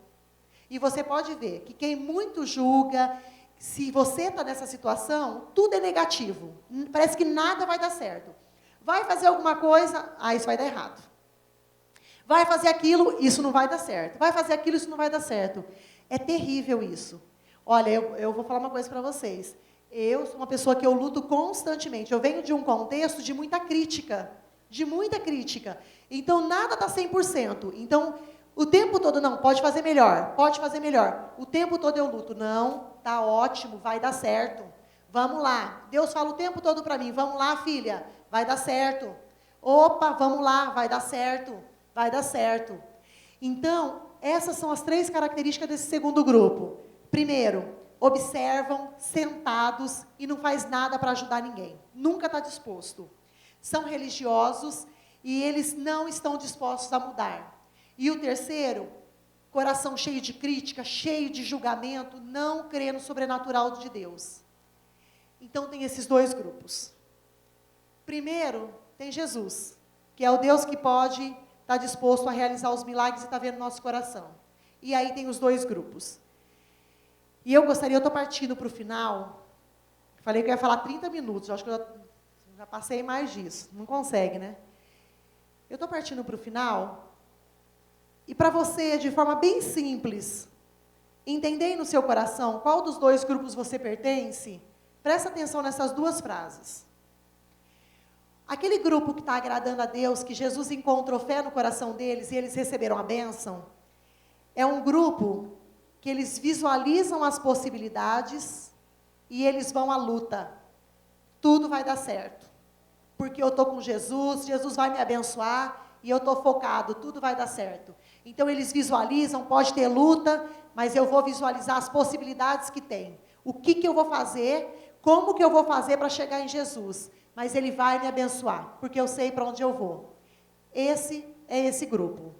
E você pode ver que quem muito julga, se você está nessa situação, tudo é negativo. Parece que nada vai dar certo. Vai fazer alguma coisa, isso vai dar errado. Vai fazer aquilo, isso não vai dar certo. Vai fazer aquilo, isso não vai dar certo. É terrível isso. Olha, eu vou falar uma coisa para vocês. Eu sou uma pessoa que eu luto constantemente. Eu venho de um contexto de muita crítica. De muita crítica. Então, nada está 100%. Então, o tempo todo, não, pode fazer melhor. Pode fazer melhor. O tempo todo eu luto. Não, está ótimo, vai dar certo. Vamos lá. Deus fala o tempo todo para mim. Vamos lá, filha, vai dar certo. Opa, vamos lá, vai dar certo. Vai dar certo. Então, essas são as 3 características desse segundo grupo. Primeiro, observam, sentados, e não faz nada para ajudar ninguém. Nunca está disposto. São religiosos e eles não estão dispostos a mudar. E o terceiro, coração cheio de crítica, cheio de julgamento, não crê no sobrenatural de Deus. Então tem esses 2 grupos. Primeiro, tem Jesus, que é o Deus que pode estar disposto a realizar os milagres e está vendo nosso coração. E aí tem os 2 grupos. E eu estou partindo para o final. Falei que eu ia falar 30 minutos, acho que eu já passei mais disso. Não consegue, né? Eu estou partindo para o final. E para você, de forma bem simples, entender no seu coração qual dos 2 grupos você pertence, presta atenção nessas 2 frases. Aquele grupo que está agradando a Deus, que Jesus encontrou fé no coração deles e eles receberam a bênção, é um grupo que eles visualizam as possibilidades e eles vão à luta. Tudo vai dar certo. Porque eu estou com Jesus, Jesus vai me abençoar e eu estou focado, tudo vai dar certo. Então eles visualizam, pode ter luta, mas eu vou visualizar as possibilidades que tem. O que eu vou fazer, como que eu vou fazer para chegar em Jesus. Mas Ele vai me abençoar, porque eu sei para onde eu vou. Esse é esse grupo.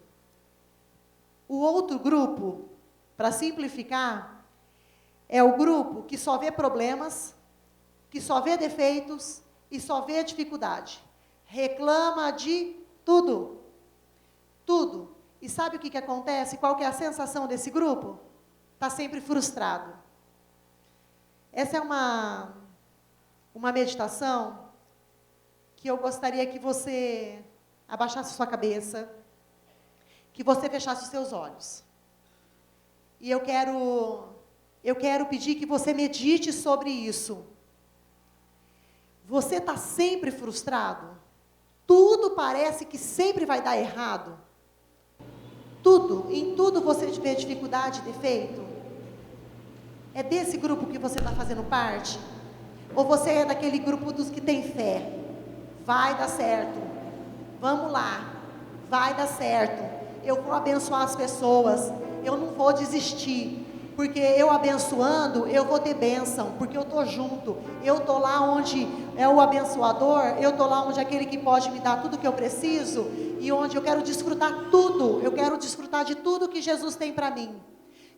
O outro grupo, para simplificar, é o grupo que só vê problemas, que só vê defeitos e só vê dificuldade. Reclama de tudo. Tudo. E sabe o que acontece? Qual que é a sensação desse grupo? Está sempre frustrado. Essa é uma meditação que eu gostaria que você abaixasse sua cabeça, que você fechasse os seus olhos. E eu quero pedir que você medite sobre isso. Você está sempre frustrado? Tudo parece que sempre vai dar errado? Em tudo você vê dificuldade, defeito? É desse grupo que você está fazendo parte? Ou você é daquele grupo dos que tem fé? Vai dar certo. Vamos lá. Vai dar certo. Eu vou abençoar as pessoas. Eu não vou desistir. Porque eu abençoando, eu vou ter bênção. Porque eu estou junto. Eu estou lá onde é o abençoador. Eu estou lá onde é aquele que pode me dar tudo que eu preciso. E onde eu quero desfrutar tudo. Eu quero desfrutar de tudo que Jesus tem para mim.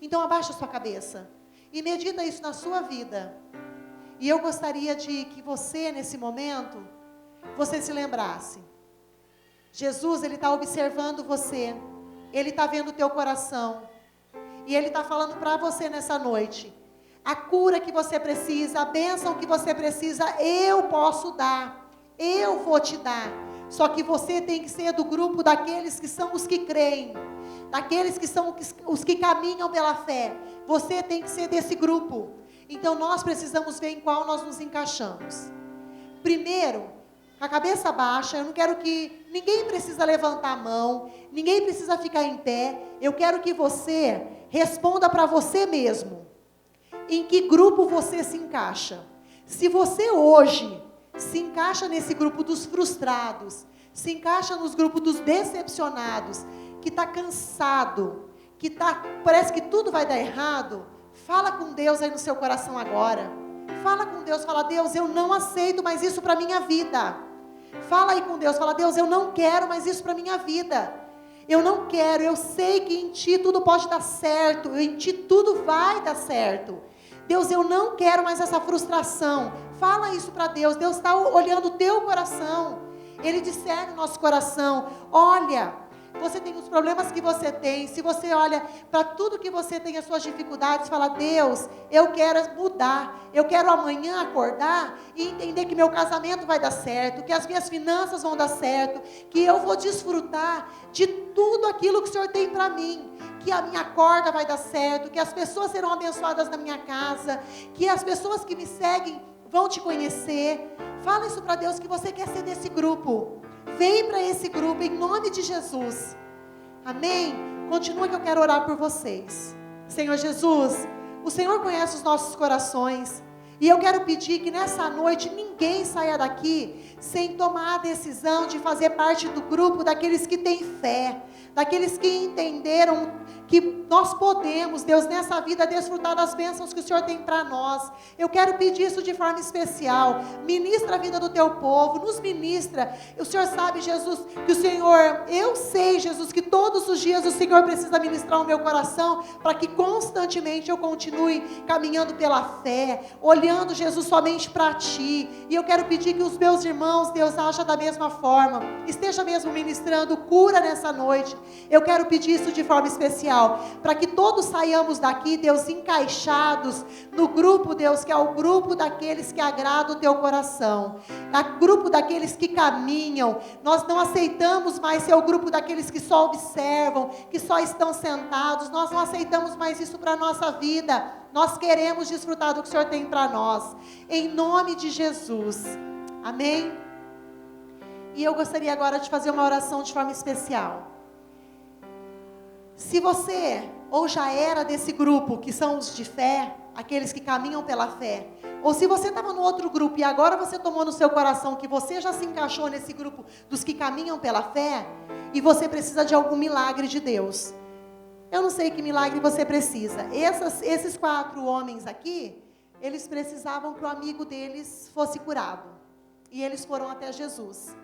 Então abaixa a sua cabeça. E medita isso na sua vida. E eu gostaria de que você, nesse momento, você se lembrasse. Jesus, Ele está observando você. Ele está vendo o teu coração. E Ele está falando para você nessa noite. A cura que você precisa, a bênção que você precisa, eu posso dar. Eu vou te dar. Só que você tem que ser do grupo daqueles que são os que creem. Daqueles que são os que caminham pela fé. Você tem que ser desse grupo. Então nós precisamos ver em qual nós nos encaixamos. Primeiro, com a cabeça baixa, eu não quero que... Ninguém precisa levantar a mão, ninguém precisa ficar em pé. Eu quero que você responda para você mesmo. Em que grupo você se encaixa? Se você hoje se encaixa nesse grupo dos frustrados, se encaixa nos grupos dos decepcionados, que está cansado, parece que tudo vai dar errado, fala com Deus aí no seu coração agora. Fala com Deus, fala: Deus, eu não aceito mais isso para a minha vida. Fala aí com Deus, fala: Deus, eu não quero mais isso para a minha vida. Eu não quero, eu sei que em Ti tudo pode dar certo, em Ti tudo vai dar certo. Deus, eu não quero mais essa frustração. Fala isso para Deus. Deus está olhando o teu coração. Ele discerne o nosso coração. Olha, você tem os problemas que você tem. Se você olha para tudo que você tem, as suas dificuldades, fala: Deus, eu quero mudar. Eu quero amanhã acordar e entender que meu casamento vai dar certo, que as minhas finanças vão dar certo, que eu vou desfrutar de tudo aquilo que o Senhor tem para mim. Que a minha corda vai dar certo, que as pessoas serão abençoadas na minha casa, que as pessoas que me seguem vão te conhecer. Fala isso para Deus, que você quer ser desse grupo. Vem para esse grupo, em nome de Jesus. Amém? Continua que eu quero orar por vocês. Senhor Jesus, o Senhor conhece os nossos corações. E eu quero pedir que nessa noite ninguém saia daqui sem tomar a decisão de fazer parte do grupo daqueles que têm fé. Daqueles que entenderam que nós podemos, Deus, nessa vida desfrutar das bênçãos que o Senhor tem para nós. Eu quero pedir isso de forma especial. Ministra a vida do teu povo, nos ministra. O Senhor sabe, Jesus, que o Senhor, eu sei, Jesus, que todos os dias o Senhor precisa ministrar o meu coração para que constantemente eu continue caminhando pela fé, olhando, Jesus, somente para Ti. E eu quero pedir que os meus irmãos, Deus, haja da mesma forma, esteja mesmo ministrando cura nessa noite. Eu quero pedir isso de forma especial, para que todos saiamos daqui, Deus, encaixados no grupo, Deus, que é o grupo daqueles que agradam o Teu coração, o grupo daqueles que caminham. Nós não aceitamos mais ser o grupo daqueles que só observam, que só estão sentados. Nós não aceitamos mais isso para a nossa vida. Nós queremos desfrutar do que o Senhor tem para nós, em nome de Jesus, amém? E eu gostaria agora de fazer uma oração de forma especial. Se você ou já era desse grupo, que são os de fé, aqueles que caminham pela fé, ou se você estava no outro grupo e agora você tomou no seu coração que você já se encaixou nesse grupo dos que caminham pela fé, e você precisa de algum milagre de Deus. Eu não sei que milagre você precisa. Esses 4 homens aqui, eles precisavam que o amigo deles fosse curado. E eles foram até Jesus.